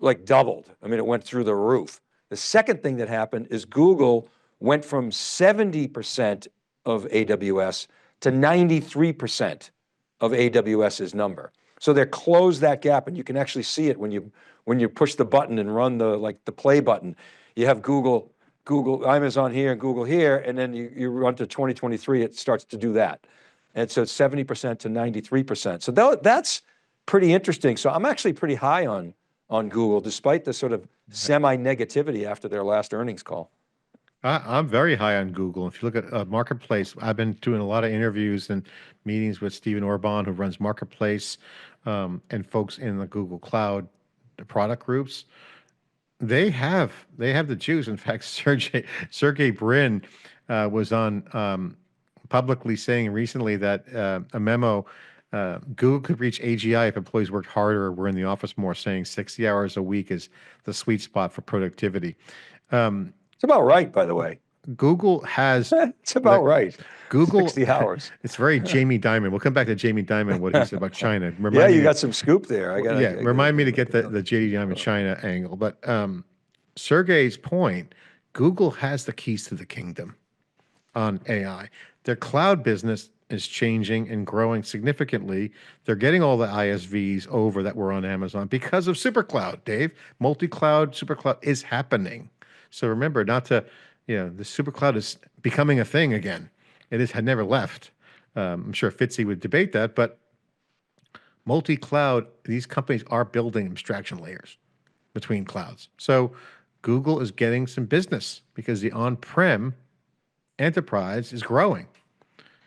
like doubled. I mean, it went through the roof. The second thing that happened is Google went from 70% of AWS to 93% of AWS's number. So they closed that gap, and you can actually see it when you push the button and run the play button. You have Google, Amazon here and Google here, and then you run to 2023, it starts to do that. And so it's 70% to 93%. So that's pretty interesting. So I'm actually pretty high on Google, despite the sort of semi-negativity after their last earnings call. I'm very high on Google. If you look at Marketplace, I've been doing a lot of interviews and meetings with Stephen Orban, who runs Marketplace, and folks in the Google Cloud product groups. They have the juice. In fact, Sergey Brin was on publicly saying recently that a memo, Google could reach AGI if employees worked harder or were in the office more, saying 60 hours a week is the sweet spot for productivity. It's about right, by the way. Google has. It's about right. Google 60 hours. It's very Jamie Dimon. We'll come back to Jamie Dimon, what he said about China. Yeah, you got some scoop there. Remind me to get the JD Dimon China angle. But Sergey's point, Google has the keys to the kingdom on AI. Their cloud business is changing and growing significantly. They're getting all the ISVs over that were on Amazon because of Supercloud, Dave. Multi-cloud, Supercloud is happening. So remember not to, the Supercloud is becoming a thing again. Had never left. I'm sure Fitzy would debate that, but multi-cloud, these companies are building abstraction layers between clouds. So Google is getting some business because the on-prem enterprise is growing.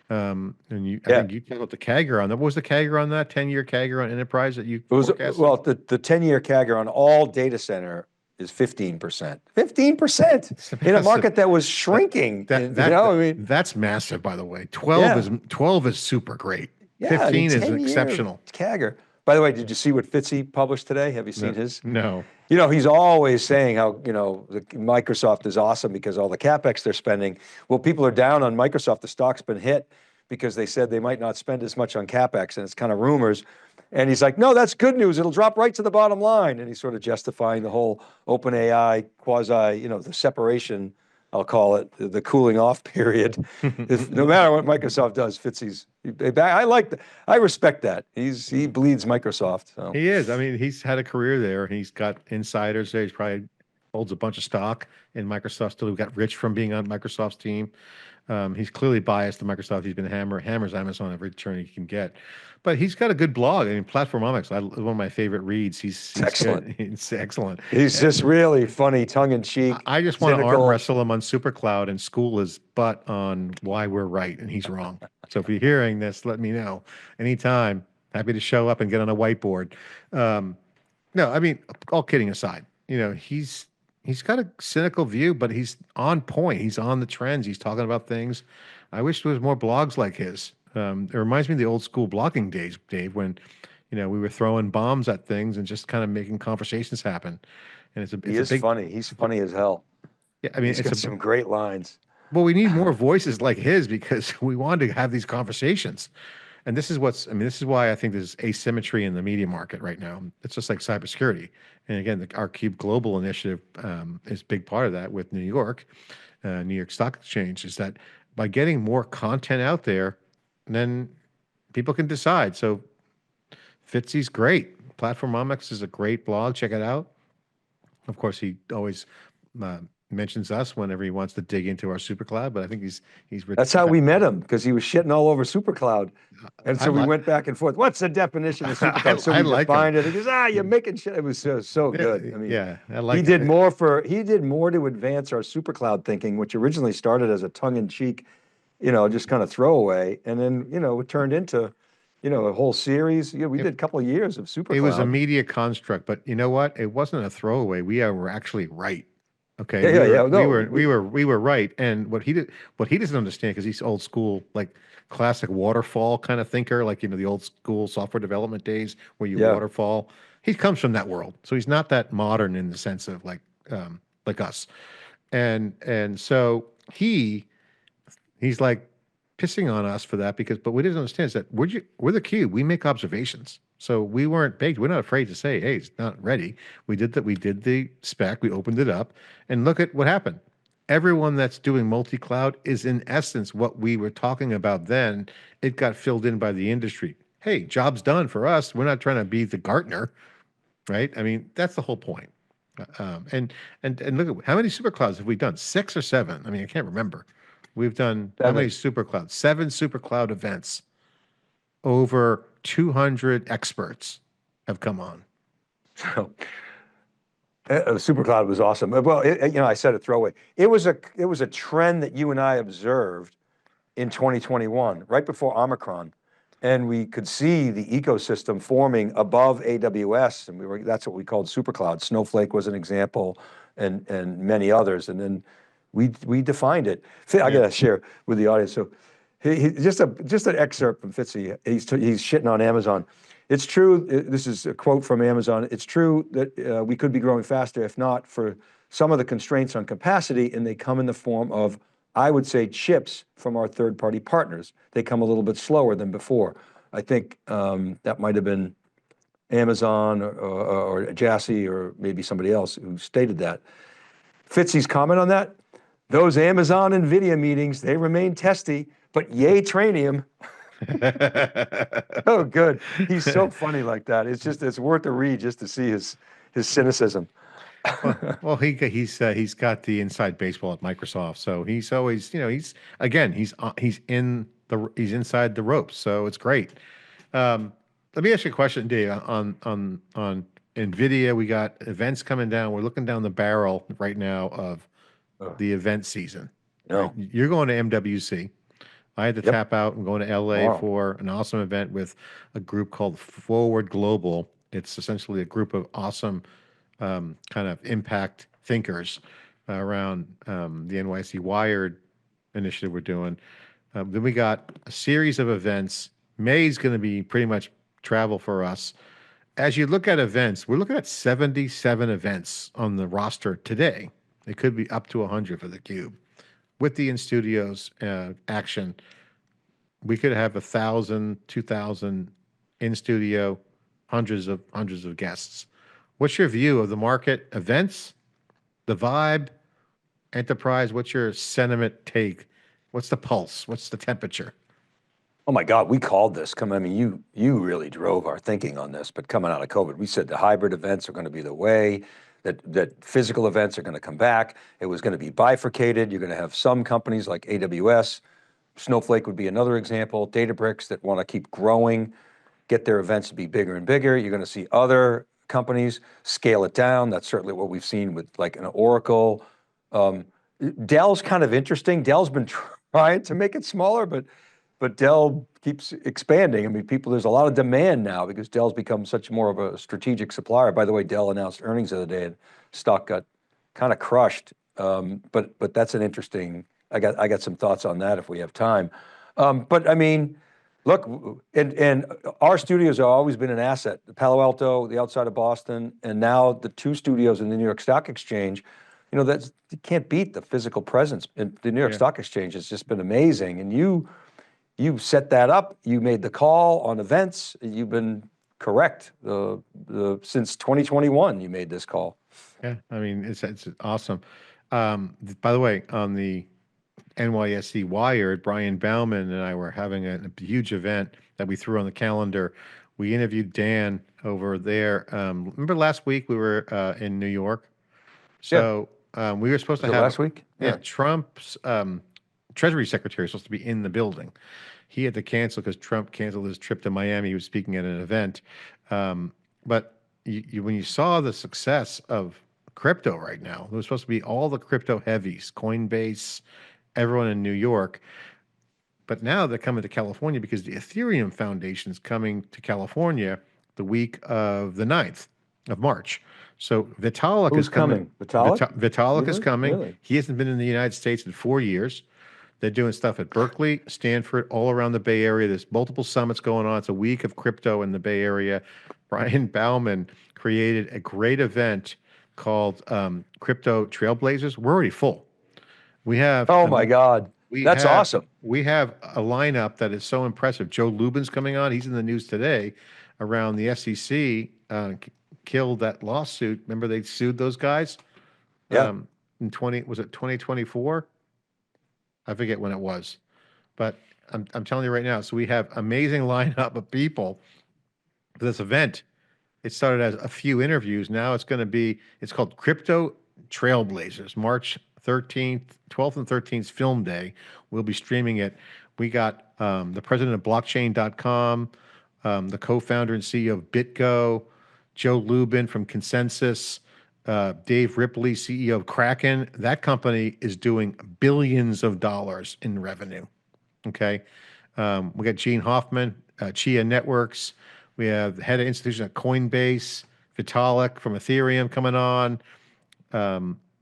I think you talked about the CAGR on that. What was the CAGR on that? 10-year CAGR on enterprise that you forecasted? Well, the 10-year CAGR on all data center is 15%. 15% in a market that was shrinking. That's massive, by the way. 12 is super great. Yeah, 15 is exceptional. CAGR. By the way, did you see what Fitzy published today? Have you seen his? No. He's always saying how, Microsoft is awesome because all the CapEx they're spending. Well, people are down on Microsoft. The stock's been hit because they said they might not spend as much on CapEx, and it's kind of rumors. And he's like, no, that's good news. It'll drop right to the bottom line. And he's sort of justifying the whole OpenAI quasi, the separation, I'll call it, the cooling off period. No matter what Microsoft does, Fitzy's, I respect that. He bleeds Microsoft. So. He is. I mean, he's had a career there. He's got insiders there. He's probably holds a bunch of stock in Microsoft still. He got rich from being on Microsoft's team. He's clearly biased to Microsoft. He's been hammers Amazon every turn he can get. But he's got a good blog. I mean, Platformomics, one of my favorite reads. He's excellent. He's excellent. He's just really funny, tongue-in-cheek. I just want to arm wrestle him on Supercloud and school his butt on why we're right and he's wrong. So if you're hearing this, let me know. Anytime. Happy to show up and get on a whiteboard. No, I mean, all kidding aside, he's got a cynical view, but he's on point. He's on the trends. He's talking about things. I wish there was more blogs like his. It reminds me of the old school blogging days, Dave, when, we were throwing bombs at things and just kind of making conversations happen. And He's funny. He's funny as hell. Yeah, I mean, he's got some great lines. Well, we need more voices like his because we want to have these conversations. And this is why I think there's asymmetry in the media market right now. It's just like cybersecurity. And again, our CUBE Global initiative is a big part of that with New York Stock Exchange, is that by getting more content out there, then people can decide. So Fitzy's great. Platformomics is a great blog. Check it out. Of course, he always mentions us whenever he wants to dig into our Supercloud, but I think he's that's how we met him, because he was shitting all over Supercloud. And so we went back and forth. What's the definition of Supercloud? So we defined it. He goes, you're making shit. It was so good. I mean, I like he did more to advance our Supercloud thinking, which originally started as a tongue-in-cheek, just kind of throwaway. And then, it turned into, a whole series. Yeah, we It, did a couple of years of it was a Supercloud. media construct, but you know what? It wasn't a throwaway. Were actually right. Okay, Yeah, yeah, yeah. No, we were right. And what he doesn't understand, because he's old school, like classic waterfall kind of thinker, like the old school software development days where you yeah. waterfall. He comes from that world, so he's not that modern in the sense of like us. And so he's like pissing on us for that, because but what he doesn't understand is that we're the cube. We make observations. So we weren't baked. We're not afraid to say, hey, it's not ready. We did that. We did the spec. We opened it up, and look at what happened. Everyone that's doing multi-cloud is in essence what we were talking about then. It got filled in by the industry. Hey, job's done for us. We're not trying to be the Gartner, right? I mean, that's the whole point. And look at how many superclouds have we done? 6 or 7? I mean, I can't remember. We've done how many Seven. superclouds? 7 supercloud events. Over 200 experts have come on. So, Supercloud was awesome. Well, I said a throwaway. It was a trend that you and I observed in 2021, right before Omicron, and we could see the ecosystem forming above AWS, and that's what we called Supercloud. Snowflake was an example, and many others, and then we defined it. I Yeah. gotta share with the audience. So, just an excerpt from Fitzy. He's shitting on Amazon. It's true. This is a quote from Amazon. It's true that we could be growing faster if not for some of the constraints on capacity, and they come in the form of, I would say, chips from our third-party partners. They come a little bit slower than before. I think that might have been Amazon or Jassy or maybe somebody else who stated that. Fitzy's comment on that: those Amazon Nvidia meetings, they remain testy, but yay Trainium. Oh, good. He's so funny like that. It's worth a read just to see his cynicism. Well, he's got the inside baseball at Microsoft, so he's always, he's inside the ropes, so it's great. Let me ask you a question, Dave. On Nvidia, we got events coming down. We're looking down the barrel right now of Oh, the event season. Right, no. you're going to MWC. I had to Yep. tap out and going to LA Tomorrow. for an awesome event with a group called Forward Global. It's essentially a group of awesome kind of impact thinkers around the NYC Wired initiative we're doing. Then we got a series of events. May's going to be pretty much travel for us. As you look at events, we're looking at 77 events on the roster today. It could be up to 100 for the Cube. With the in studios action, we could have 1,000, 2,000 in studio, hundreds of guests. What's your view of the market, events, the vibe, enterprise? What's your sentiment take? What's the pulse? What's the temperature? Oh my God, we called this. I mean, you really drove our thinking on this. But coming out of COVID, we said the hybrid events are going to be the way. That physical events are going to come back. It was going to be bifurcated. You're going to have some companies like AWS, Snowflake would be another example, Databricks that want to keep growing, get their events to be bigger and bigger. You're going to see other companies scale it down. That's certainly what we've seen with like an Oracle. Um, Dell's kind of interesting. Dell's been trying to make it smaller, but Dell keeps expanding. I mean, there's a lot of demand now because Dell's become such more of a strategic supplier. By the way, Dell announced earnings the other day and stock got kind of crushed. But that's an interesting, I got some thoughts on that if we have time. But I mean, look, and our studios have always been an asset. Palo Alto, the outside of Boston, and now the 2 studios in the New York Stock Exchange. You can't beat the physical presence. And the New York Yeah. Stock Exchange has just been amazing. And you set that up. You made the call on events. You've been correct. Since 2021, you made this call. Yeah, I mean, it's awesome. By the way, on the NYSE Wired, Brian Bauman and I were having a huge event that we threw on the calendar. We interviewed Dan over there. Remember last week we were in New York? Yeah. So we were supposed to Was it have, last week? yeah, Yeah. Trump's Treasury Secretary was supposed to be in the building. He had to cancel because Trump canceled his trip to Miami. He was speaking at an event. But when you saw the success of crypto right now, it was supposed to be all the crypto heavies, Coinbase, everyone in New York. But now they're coming to California because the Ethereum Foundation is coming to California the week of the 9th of March. So Vitalik is Who's coming. coming? Vitalik? Vitalik is Really? coming. Really? He hasn't been in the United States in 4 years. They're doing stuff at Berkeley, Stanford, all around the Bay Area. There's multiple summits going on. It's a week of crypto in the Bay Area. Brian Bauman created a great event called Crypto Trailblazers. We're already full. We have Oh my God. we That's have awesome. we have a lineup that is so impressive. Joe Lubin's coming on. He's in the news today around the SEC killed that lawsuit. Remember they sued those guys? Yeah. In 2024? I forget when it was. But I'm telling you right now, so we have amazing lineup of people for this event. It started as a few interviews. Now it's called Crypto Trailblazers, March 13th, 12th and 13th film day. We'll be streaming it. We got the president of blockchain.com, the co-founder and CEO of BitGo, Joe Lubin from Consensus, Dave Ripley, CEO of Kraken. That company is doing billions of dollars in revenue. Okay. We got Gene Hoffman, Chia Networks. We have the head of institution at Coinbase, Vitalik from Ethereum coming on,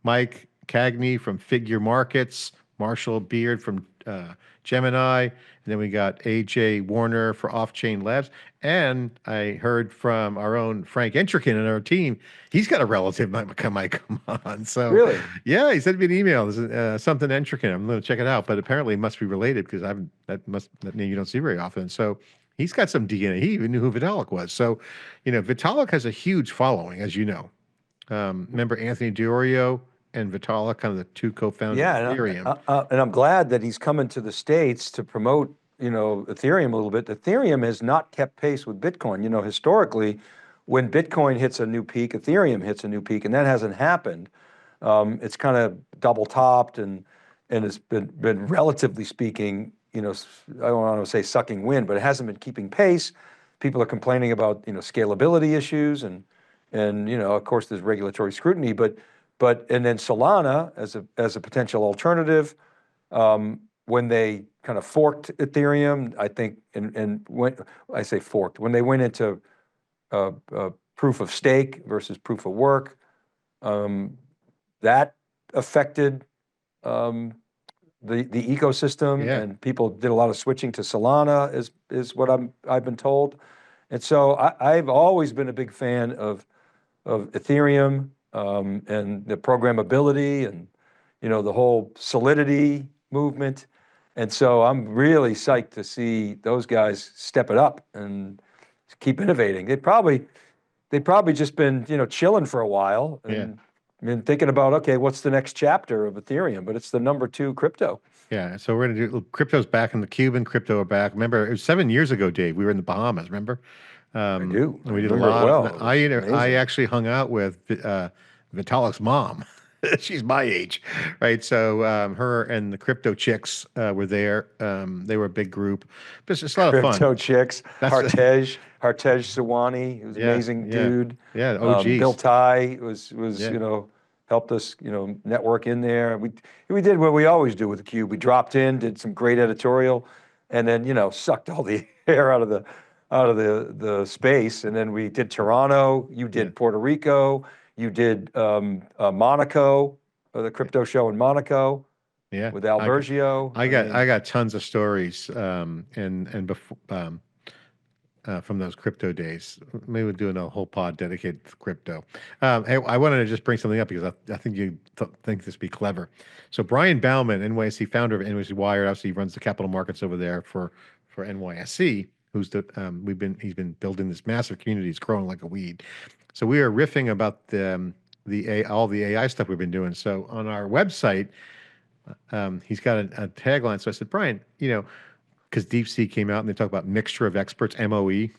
Mike Cagney from Figure Markets, Marshall Beard from Gemini, and then we got AJ Warner for Off-Chain Labs. And I heard from our own Frank Entrikin and our team, he's got a relative might come on. So Really? yeah, he sent me an email. This is something Entrikin. I'm going to check it out, but apparently it must be related because that name you don't see very often. So he's got some DNA. He even knew who Vitalik was. So, Vitalik has a huge following, as you know. Remember Anthony Diorio and Vitalik, kind of the two co-founders of Ethereum. And I'm glad that he's coming to the States to promote, Ethereum a little bit. Ethereum has not kept pace with Bitcoin. Historically, when Bitcoin hits a new peak, Ethereum hits a new peak, and that hasn't happened. It's kind of double topped and it's been relatively speaking, I don't want to say sucking wind, but it hasn't been keeping pace. People are complaining about, scalability issues and of course there's regulatory scrutiny, but and then Solana as a potential alternative, when they kind of forked Ethereum, I think, and when I say forked, when they went into proof of stake versus proof of work, that affected the ecosystem, and people did a lot of switching to Solana, is what I've been told, and so I've always been a big fan of Ethereum. And the programmability and, the whole Solidity movement. And so I'm really psyched to see those guys step it up and keep innovating. They'd probably just been, chilling for a while and thinking about, okay, what's the next chapter of Ethereum? But it's the number 2 crypto. Yeah. So we're going to do crypto's back in the CUBE and crypto are back. Remember, it was 7 years ago, Dave. We were in the Bahamas, remember? I do. We did a remember lot. it well. I actually hung out with Vitalik's mom. She's my age, right? So her and the crypto chicks were there. They were a big group. But it's a lot of fun. Crypto chicks. Hartej Sawani, he was an amazing dude. Yeah, OGs. Bill Ty was helped us, network in there. We did what we always do with theCUBE. We dropped in, did some great editorial, and then sucked all the air out of the space. And then we did Toronto. You did Puerto Rico. You did Monaco, the crypto show in Monaco. Yeah, with Al Bergio. I got tons of stories and before. From those crypto days. Maybe we're doing a whole pod dedicated to crypto. Hey, I wanted to just bring something up because I think you think this would be clever. So Brian Bauman, NYSE founder of NYSE Wire, obviously he runs the capital markets over there for NYSE. Who's he's been building this massive community. It's growing like a weed. So we are riffing about all the AI stuff we've been doing. So on our website, he's got a tagline. So I said, Brian, because DeepSeek came out and they talk about mixture of experts, MOE.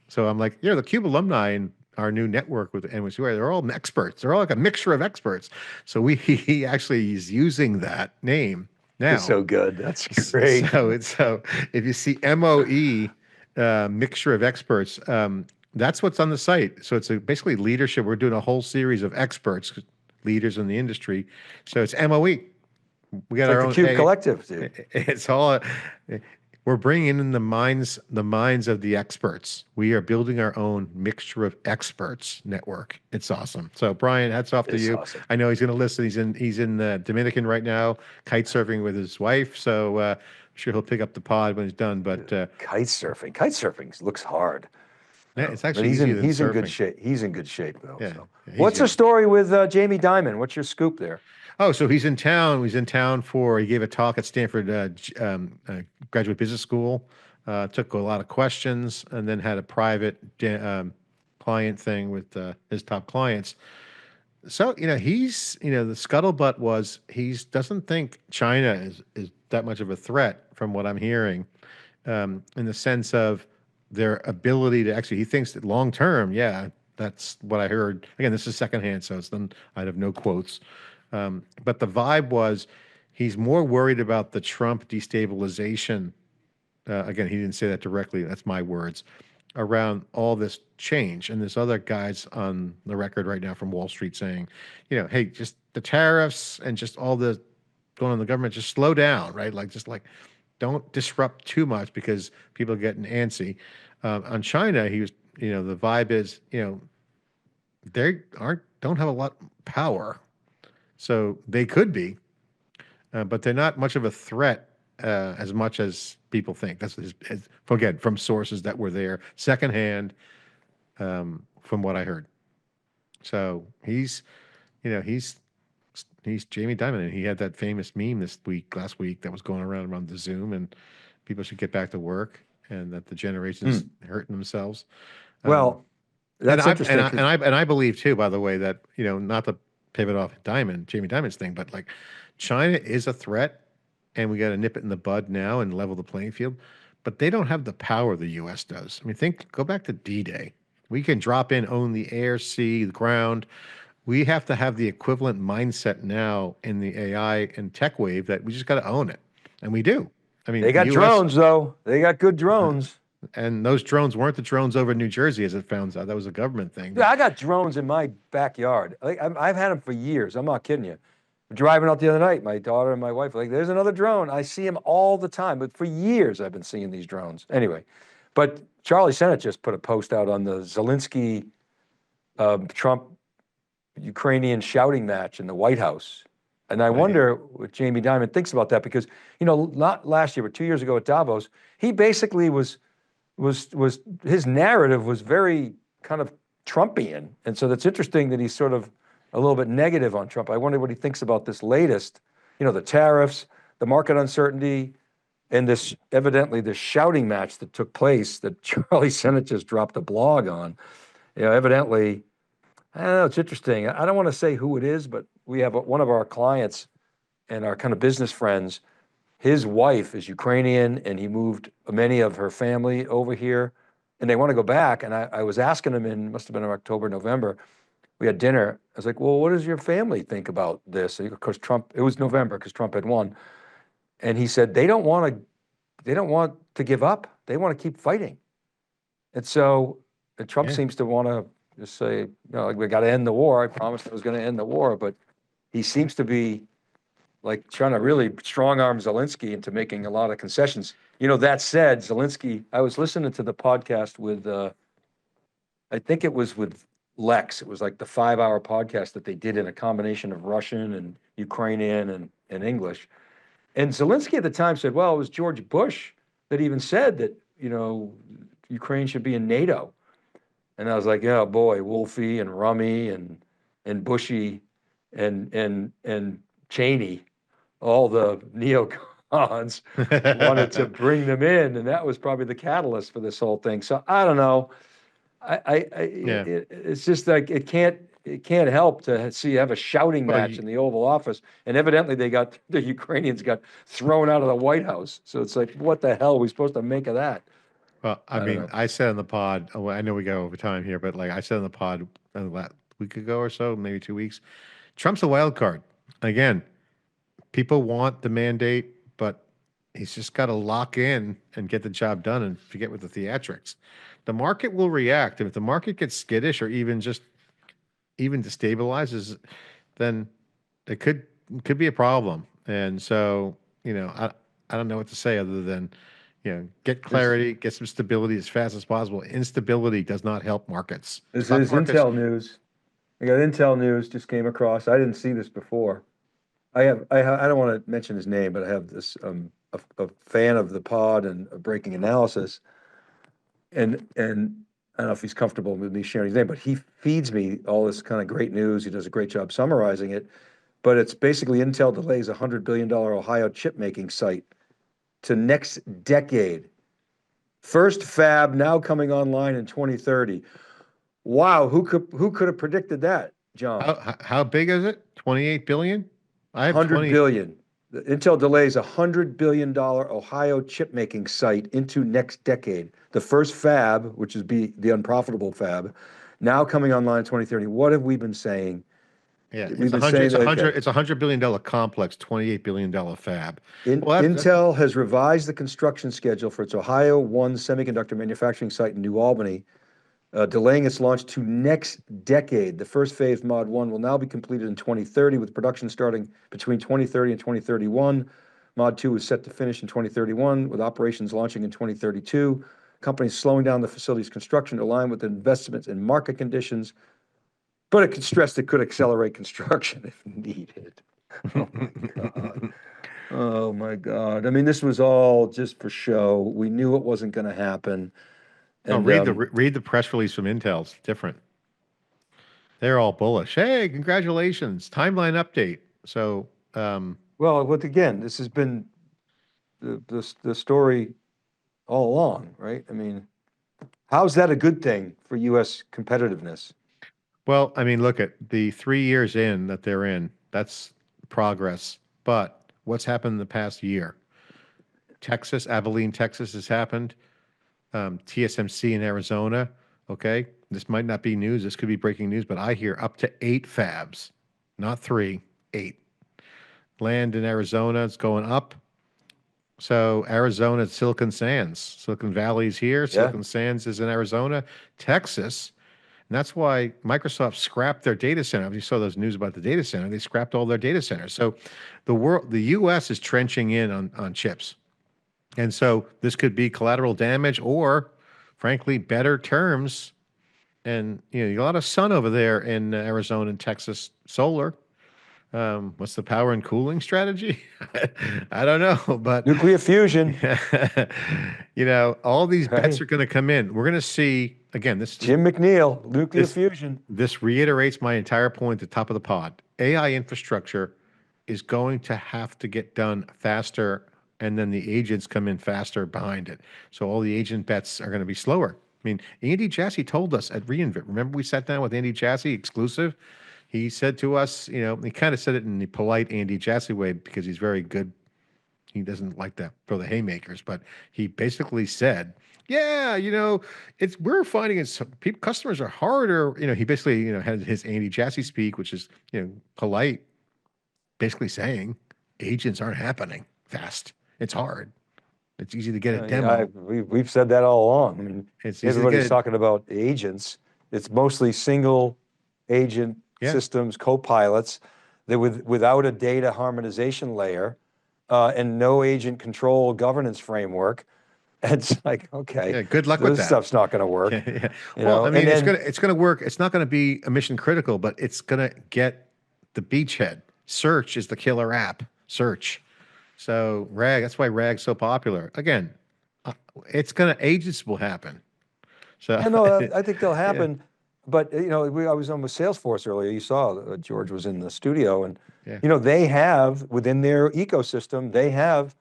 So I'm like, the CUBE alumni in our new network with NYSE, they're all experts. They're all like a mixture of experts. So he actually is using that name now. It's so good. That's great. So if you see MOE, mixture of experts, that's what's on the site. So it's basically leadership. We're doing a whole series of experts, leaders in the industry. So it's MOE. We got our own theCUBE collective, dude. It's all we're bringing in the minds of the experts. We are building our own mixture of experts network. It's awesome. So Brian, hats off to It's you. awesome. I know he's going to listen. He's in the Dominican right now, kite surfing with his wife. So I'm sure he'll pick up the pod when he's done. But Kite surfing. Kite surfing looks hard. yeah, it's But actually easier than he's in good surfing. shape. He's in good shape though. Yeah, So yeah, he's what's the young. story with Jamie Dimon? What's your scoop there? Oh, so he's in town. He's in town he gave a talk at Stanford Graduate Business School. Took a lot of questions and then had a private client thing with his top clients. So, the scuttlebutt was doesn't think China is that much of a threat from what I'm hearing, in the sense of their ability to actually, he thinks that long term, yeah, that's what I heard. Again, this is secondhand, so I'd have no quotes. But the vibe was he's more worried about the Trump destabilization. Again, he didn't say that directly. That's my words around all this change. And there's other guys on the record right now from Wall Street saying, hey, just the tariffs and just all the going on in the government, just slow down, right? Like, just like, don't disrupt too much because people are getting antsy. On China, the vibe is, they don't have a lot of power. So they could be, but they're not much of a threat as much as people think. That's again from sources that were there secondhand, from what I heard. So he's Jamie Dimon, and he had that famous meme last week that was going around the Zoom, and people should get back to work, and that the generations hurting themselves. Um, Well, and that's I and interesting I and because I and I believe too, by the way, that not to pivot off Jamie Dimon's thing, but like China is a threat, and we got to nip it in the bud now and level the playing field. But they don't have the power the U.S. does. I mean, go back to D-Day. We can drop in, own the air, sea, the ground. We have to have the equivalent mindset now in the AI and tech wave that we just got to own it, and we do. I mean, they the got U.S. drones though. They got good drones. and those drones weren't the drones over New Jersey, as it found out. That was a government thing. Yeah, But I got drones in my backyard. Like I've had them for years. I'm not kidding you. Driving out the other night, my daughter and my wife were like, "There's another drone." I see them all the time, but for years I've been seeing these drones. Anyway, but Charlie Sennett just put a post out on the Zelensky Trump Ukrainian shouting match in the White House. And I yeah, wonder what Jamie Dimon thinks about that because, not last year, but 2 years ago at Davos, he basically was his narrative was very kind of Trumpian. And so that's interesting that he's sort of a little bit negative on Trump. I wonder what he thinks about this latest, the tariffs, the market uncertainty, and evidently this shouting match that took place that Charlie Sennett just dropped a blog on. Evidently, I don't know, it's interesting. I don't want to say who it is, but we have one of our clients and our kind of business friends. His wife is Ukrainian, and he moved many of her family over here, and they want to go back. And I was asking him must have been in October, November. We had dinner. I was like, "Well, what does your family think about this?" Of course, it was November because Trump had won, and he said they don't want to give up. They want to keep fighting. And Trump yeah. seems to want to just say, like, we got to end the war. I promised I was going to end the war, but he seems to be like trying to really strong arm Zelensky into making a lot of concessions. That said, Zelensky, I was listening to the podcast with, I think it was with Lex. It was like the 5-hour podcast that they did in a combination of Russian and Ukrainian and English. And Zelensky at the time said, well, it was George Bush that even said that, Ukraine should be in NATO. And I was like, yeah, boy, Wolfie and Rummy and Bushy and Cheney, all the neocons wanted to bring them in, and that was probably the catalyst for this whole thing. So I don't know. Yeah. It's just like it can't help to have a shouting Well, match in the Oval Office, and evidently the Ukrainians got thrown out of the White House. So it's like, what the hell are we supposed to make of that? I I don't mean, know. I said on the pod, I know we go over time here, but like I said on the pod last week ago or so, maybe 2 weeks, Trump's a wild card. Again, people want the mandate, but he's just got to lock in and get the job done and forget with the theatrics. The market will react. If the market gets skittish or even destabilizes, then it could be a problem. And so, I don't know what to say other than, get This clarity, get some stability as fast as possible. Instability does not help markets. this Stock is markets. Intel news. I got Intel news just came across. I didn't see this before. I don't want to mention his name, but I have this a fan of the pod and of breaking analysis, and I don't know if he's comfortable with me sharing his name, but he feeds me all this kind of great news. He does a great job summarizing it, but it's basically Intel delays $100 billion Ohio chip making site to next decade. First fab now coming online in 2030. Wow, who could have predicted that, John? How big is it? 28 billion? I have 100 20. billion. Intel delays $100 billion Ohio chip making site into next decade. The first fab, which is the unprofitable fab, now coming online in 2030. What have we been saying? Yeah, We've been saying that, okay, it's $100 billion complex, $28 billion fab. Well, that's Intel has revised the construction schedule for its Ohio 1 semiconductor manufacturing site in New Albany, delaying its launch to next decade. The first phase, Mod 1, will now be completed in 2030, with production starting between 2030 and 2031. Mod 2 is set to finish in 2031, with operations launching in 2032. Companies slowing down the facility's construction to align with the investments and market conditions, but it could stress it could accelerate construction if needed. Oh my God. Oh my God. I mean, this was all just for show. We knew it wasn't going to happen. no, And read the press release from Intel. It's different. They're all bullish. Hey, congratulations. Timeline update. So, well, but again, this has been the story all along, right? I mean, how's that a good thing for U.S. competitiveness? well, I mean, look at the 3 years in that they're in. That's progress. But what's happened in the past year? Texas, Abilene, Texas has happened. TSMC in Arizona. Okay. This might not be news. This could be breaking news, but I hear up to 8 fabs, not 3, 8. Land in Arizona is going up. So Arizona, Silicon Sands, Silicon Valley's here. Yeah. Silicon Sands is in Arizona, Texas. And that's why Microsoft scrapped their data center. You saw those news about the data center. They scrapped all their data centers. So the U.S. is trenching in on chips. And so this could be collateral damage or, frankly, better terms. And you got a lot of sun over there in Arizona and Texas solar. What's the power and cooling strategy? I don't know, but Nuclear fusion. all these bets Right. are going to come in. We're going to see again. Jim McNeil, nuclear this fusion. this reiterates my entire point at the top of the pod. AI infrastructure is going to have to get done faster, and then the agents come in faster behind it. So all the agent bets are going to be slower. I mean, Andy Jassy told us at reInvent. Remember, we sat down with Andy Jassy, exclusive. He said to us, he kind of said it in the polite Andy Jassy way because he's very good. He doesn't like to throw the haymakers, but he basically said, "Yeah, we're finding it. People, customers are harder." He basically, had his Andy Jassy speak, which is, polite, basically saying agents aren't happening fast. It's hard. It's easy to get a demo. We've said that all along. I mean, It's easy to everybody's get. talking about agents. It's mostly single agent Yeah. systems, co-pilots, that without a data harmonization layer and no agent control governance framework. It's like, okay, Yeah, good luck with this that. stuff's not going to work. Yeah. Well, I mean, it's gonna work. It's not gonna be a mission critical, but it's gonna get the beachhead. Search is the killer app. Search. So RAG, that's why RAG's so popular. Again, agents will happen. So I know, I think they'll happen. But I was on with Salesforce earlier. You saw George was in the studio, and Yeah. they have within their ecosystem, they have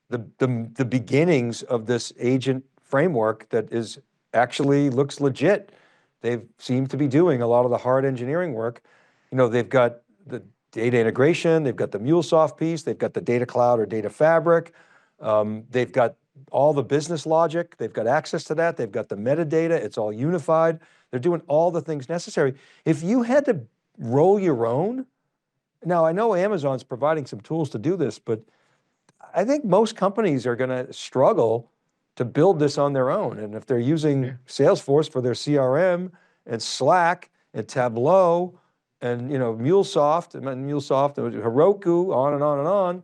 the beginnings of this agent framework that is actually looks legit. They seem to be doing a lot of the hard engineering work. They've got the data integration, they've got the MuleSoft piece, they've got the data cloud or data fabric, they've got all the business logic, they've got access to that, they've got the metadata, it's all unified. They're doing all the things necessary. If you had to roll your own, now I know Amazon's providing some tools to do this, but I think most companies are going to struggle to build this on their own. And if they're using Salesforce for their CRM and Slack and Tableau and MuleSoft, Heroku, on and on and on,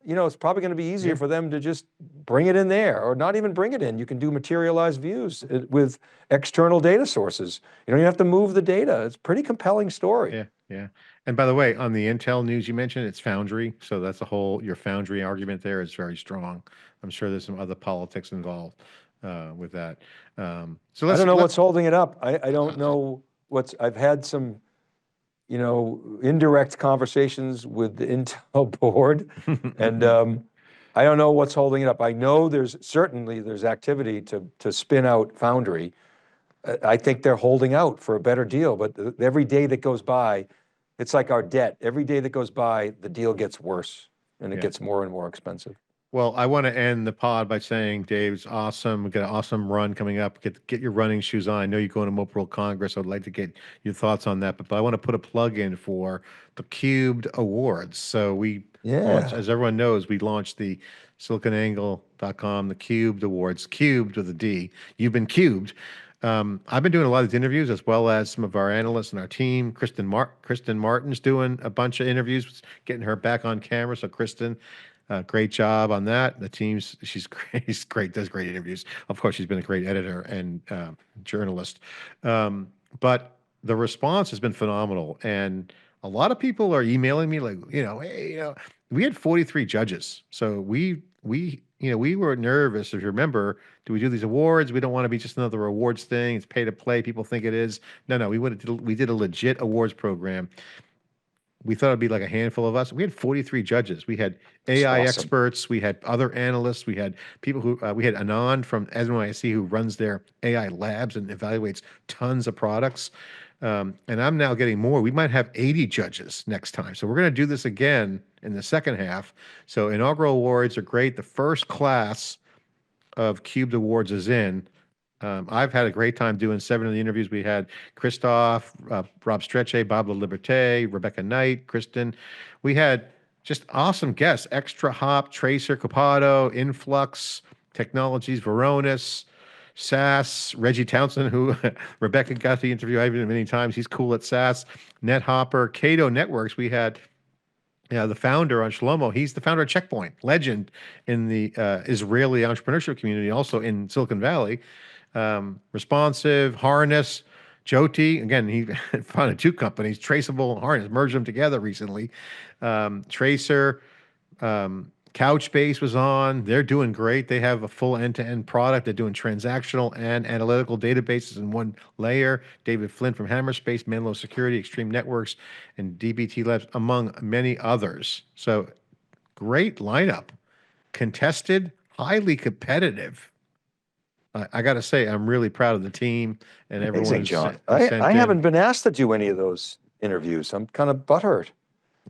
it's probably going to be easier for them to just bring it in there, or not even bring it in. You can do materialized views with external data sources. You don't even have to move the data. It's a pretty compelling story. Yeah, yeah. And by the way, on the Intel news you mentioned, it's Foundry. So that's your Foundry argument there is very strong. I'm sure there's some other politics involved with that. So I let's don't know let what's holding it up. I don't know I've had some, indirect conversations with the Intel board, and I don't know what's holding it up. I know there's activity to spin out Foundry. I think they're holding out for a better deal, but every day that goes by, it's like our debt. Every day that goes by, the deal gets worse and it Yeah. gets more and more expensive. Well, I want to end the pod by saying, Dave's awesome. We got an awesome run coming up. Get your running shoes on. I know you're going to Mobile World Congress. I'd like to get your thoughts on that, but I want to put a plug in for the Cubed Awards. So we launched, Yeah. as everyone knows, we launched the SiliconANGLE.com, the Cubed Awards, cubed with a D. You've been cubed. I've been doing a lot of interviews, as well as some of our analysts and our team. Kristen Martin's doing a bunch of interviews, getting her back on camera. So Kristen, great job on that. The team's she's great, she's great, does great interviews. Of course, she's been a great editor and journalist. But the response has been phenomenal, and a lot of people are emailing me like, hey, we had 43 judges, so we were nervous. If you remember, do we do these awards? We don't want to be just another awards thing. It's pay to play. People think it is. No, we did a legit awards program. We thought it'd be like a handful of us. We had 43 judges. We had It's AI awesome. experts. We had other analysts. We had people we had Anand from NYC who runs their AI labs and evaluates tons of products. And I'm now getting more. We might have 80 judges next time. So we're going to do this again in the second half. So inaugural awards are great. The first class of Cubed Awards is in. I've had a great time doing 7 of the interviews. We had Christoph, Rob Strechay, Bob LaLiberte, Rebecca Knight, Kristen. We had just awesome guests: Extra Hop, Tracer, Capado, Influx Technologies, Varonis, SAS, Reggie Townsend, who Rebecca got the interview. I've been many times. He's cool at SAS. NetHopper, Cato Networks. We had the founder on Shlomo. He's the founder of Checkpoint, legend in the Israeli entrepreneurship community, also in Silicon Valley. Responsive, Harness, Jyoti. Again, he founded 2 companies, Traceable, Harness, merged them together recently. Tracer, Couchbase was on. They're doing great. They have a full end-to-end product. They're doing transactional and analytical databases in one layer. David Flynn from Hammerspace, Menlo Security, Extreme Networks, and DBT Labs, among many others. So great lineup. Contested, highly competitive. I got to say, I'm really proud of the team and everyone Amazing, who's John. sent I in. haven't been asked to do any of those interviews. I'm kind of butthurt.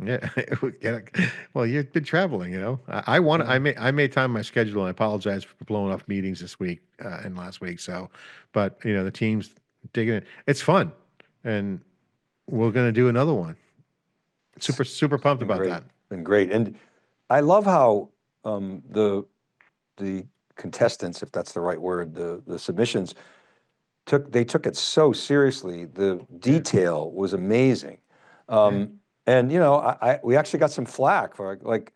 Yeah. Well, you've been traveling, I want Yeah. I made time in my schedule, and I apologize for blowing off meetings this week and last week. So, but the team's digging it. It's fun, and we're going to do another one. Super pumped Been about great. that. Been great. And I love how the contestants, if that's the right word, the submissions they took it so seriously. The detail was amazing. And we actually got some flack for like,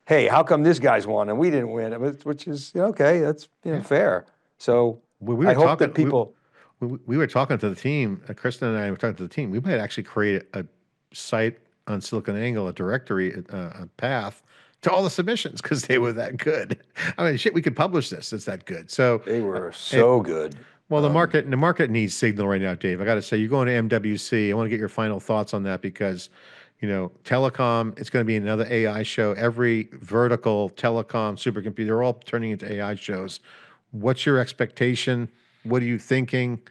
hey, how come this guy's won and we didn't win? Which is okay, that's fair. So We I were hope talking. that people. We were talking to the team. Kristen and I were talking to the team. We might actually create a site on SiliconANGLE, a directory, a path to all the submissions because they were that good. I mean, shit, we could publish this. It's that good. So, They were and so good. well, the market needs signal right now, Dave. I got to say, you're going to MWC. I want to get your final thoughts on that because, telecom, it's going to be another AI show. Every vertical telecom supercomputer, they're all turning into AI shows. What's your expectation? What are you thinking?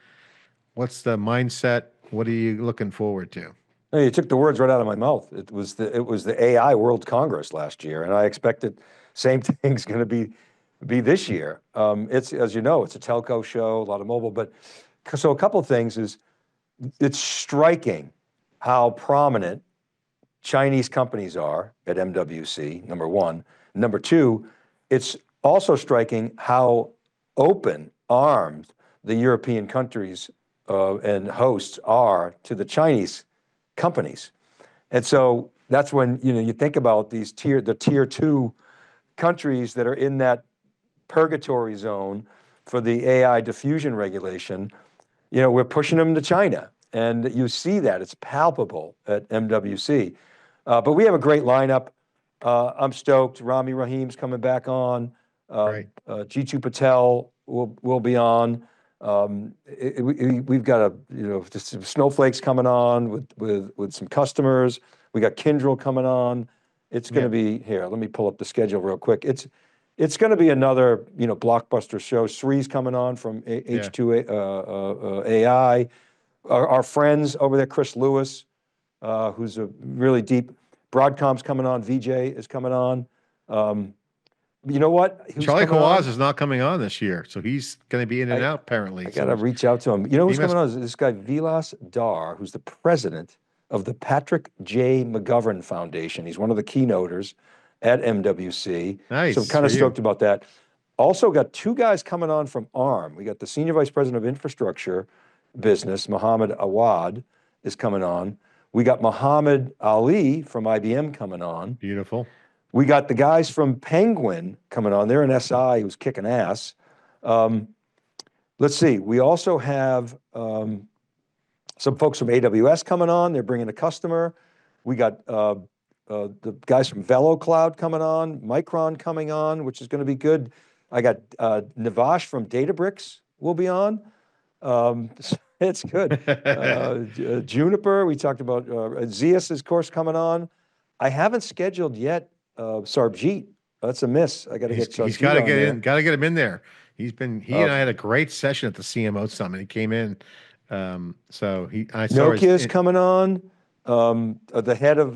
What's the mindset? What are you looking forward to? No, you took the words right out of my mouth. It was the AI World Congress last year, and I expected same thing's going to be this year. It's, as you know, it's a telco show, a lot of mobile, but so a couple of things is it's striking how prominent Chinese companies are at MWC, number one. Number two, it's also striking how open armed the European countries and hosts are to the Chinese companies. And so that's when you think about the tier 2 countries that are in that purgatory zone for the AI diffusion regulation, we're pushing them to China. And you see that, it's palpable at MWC. But we have a great lineup. I'm stoked. Rami Rahim's coming back on. Right. Jitu Patel will be on. We've got just some snowflakes coming on with some customers. We got Kyndryl coming on. It's going to be here. Let me pull up the schedule real quick. It's going to be another blockbuster show. Sri's coming on from H2 AI. Our friends over there, Chris Lewis, who's a really deep. Broadcom's coming on. VJ is coming on. You know what? Charlie Kawaz is not coming on this year, so he's going to be in and out apparently. I got to reach out to him. You know who's coming on? Is this guy Vilas Dar, who's the president of the Patrick J. McGovern Foundation. He's one of the keynoters at MWC. Nice. So I'm kind of stoked about that. Also got two guys coming on from ARM. We got the Senior Vice President of Infrastructure Business, Mohammed Awad, is coming on. We got Muhammad Ali from IBM coming on. Beautiful. We got the guys from Penguin coming on. They're an SI who's kicking ass. Let's see. We also have some folks from AWS coming on. They're bringing a customer. We got the guys from Cloud coming on, Micron coming on, which is going to be good. I got Navash from Databricks will be on. It's good. Juniper, we talked about Zeus' course coming on. I haven't scheduled yet Sarbjeet. That's a miss. I got to get Sarbjeet. He's got to get in. Got to get him in there. He and I had a great session at the CMO summit. He came in. So I saw Nokia's coming on. The head of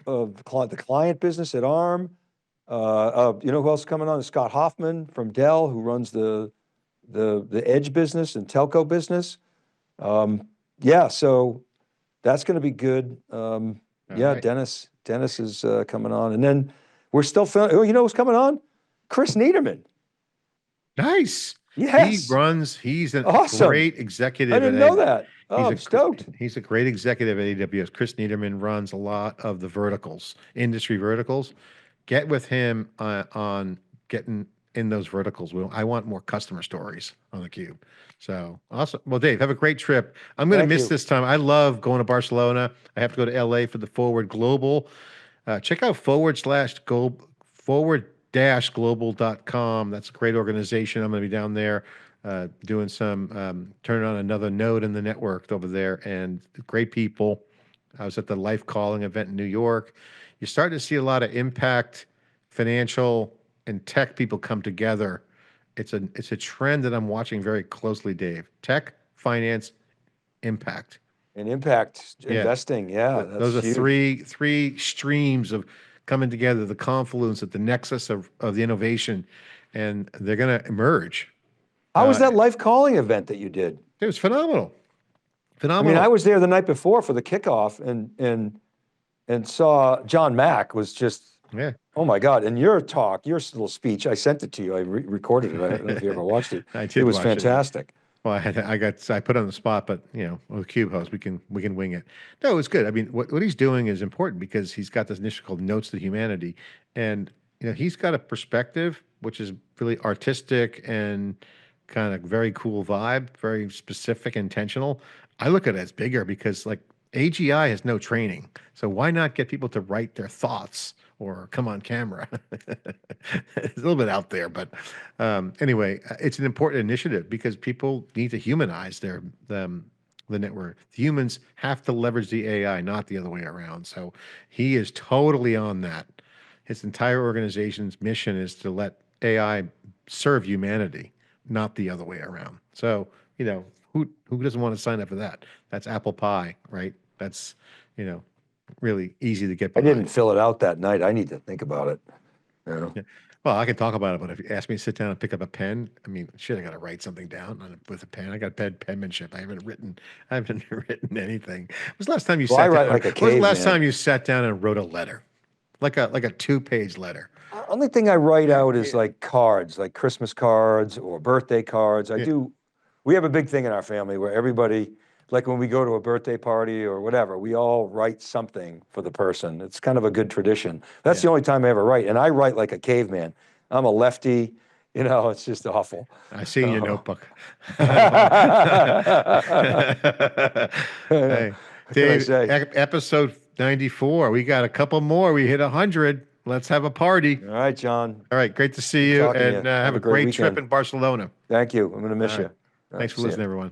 the client business at ARM. You know who else is coming on? Scott Hoffman from Dell, who runs the edge business and telco business. So that's going to be good. Right. Dennis is coming on, and then we're still filming. Oh, you know who's coming on? Chris Niederman. Nice. Yes. He's an awesome. Great executive. I didn't know that. Oh, I'm stoked. He's a great executive at AWS. Chris Niederman runs a lot of the verticals, industry verticals. Get with him on getting in those verticals. I want more customer stories on theCUBE. So awesome. Well, Dave, have a great trip. I'm going to miss this time. I love going to Barcelona. I have to go to LA for the Forward Global. Check out forward-global.com. That's a great organization. I'm going to be down there doing some, turning on another node in the network over there, and great people. I was at the Life Calling event in New York. You're starting to see a lot of impact, financial, and tech people come together. It's a trend that I'm watching very closely, Dave. Tech, finance, impact. And impact investing, those are huge. three streams of coming together, the confluence at the nexus of the innovation, and they're going to emerge. How was that Life Calling event that you did? It was phenomenal. I mean, I was there the night before for the kickoff, and saw John Mack was just. Yeah. Oh my God! And your talk, your little speech, I sent it to you. I recorded it. I don't know if you ever watched it. I did. It was fantastic. Well, I put on the spot, but with CUBE host, we can wing it. No, it's good. I mean, what he's doing is important because he's got this initiative called Notes to Humanity, and he's got a perspective which is really artistic and kind of very cool vibe, very specific, intentional. I look at it as bigger because like AGI has no training, so why not get people to write their thoughts or come on camera? It's a little bit out there, but anyway, it's an important initiative because people need to humanize the network. The humans have to leverage the AI, not the other way around. So he is totally on that. His entire organization's mission is to let AI serve humanity, not the other way around. So who doesn't want to sign up for that? That's apple pie, right? That's really easy to get behind. I didn't fill it out that night. I need to think about it. Yeah. Well, I can talk about it, but if you ask me to sit down and pick up a pen, I mean, shit, I got to write something down with a pen. I got penmanship. I haven't written anything. When was the last time you sat down? Like a when was the last time you sat down and wrote a letter? Like a 2-page letter. Only thing I write out is like cards, like Christmas cards or birthday cards. We have a big thing in our family where everybody, like when we go to a birthday party or whatever, we all write something for the person. It's kind of a good tradition. That's the only time I ever write. And I write like a caveman. I'm a lefty. You know, it's just awful. I see in your Oh. notebook. What Hey, can I Dave, say? episode 94. We got a couple more. We hit 100. Let's have a party. All right, John. All right, great to see Good you, talking to you. and have a great great trip weekend. in Barcelona. Thank you. I'm going to miss All you. right. All right, Thanks for see ya. listening, everyone.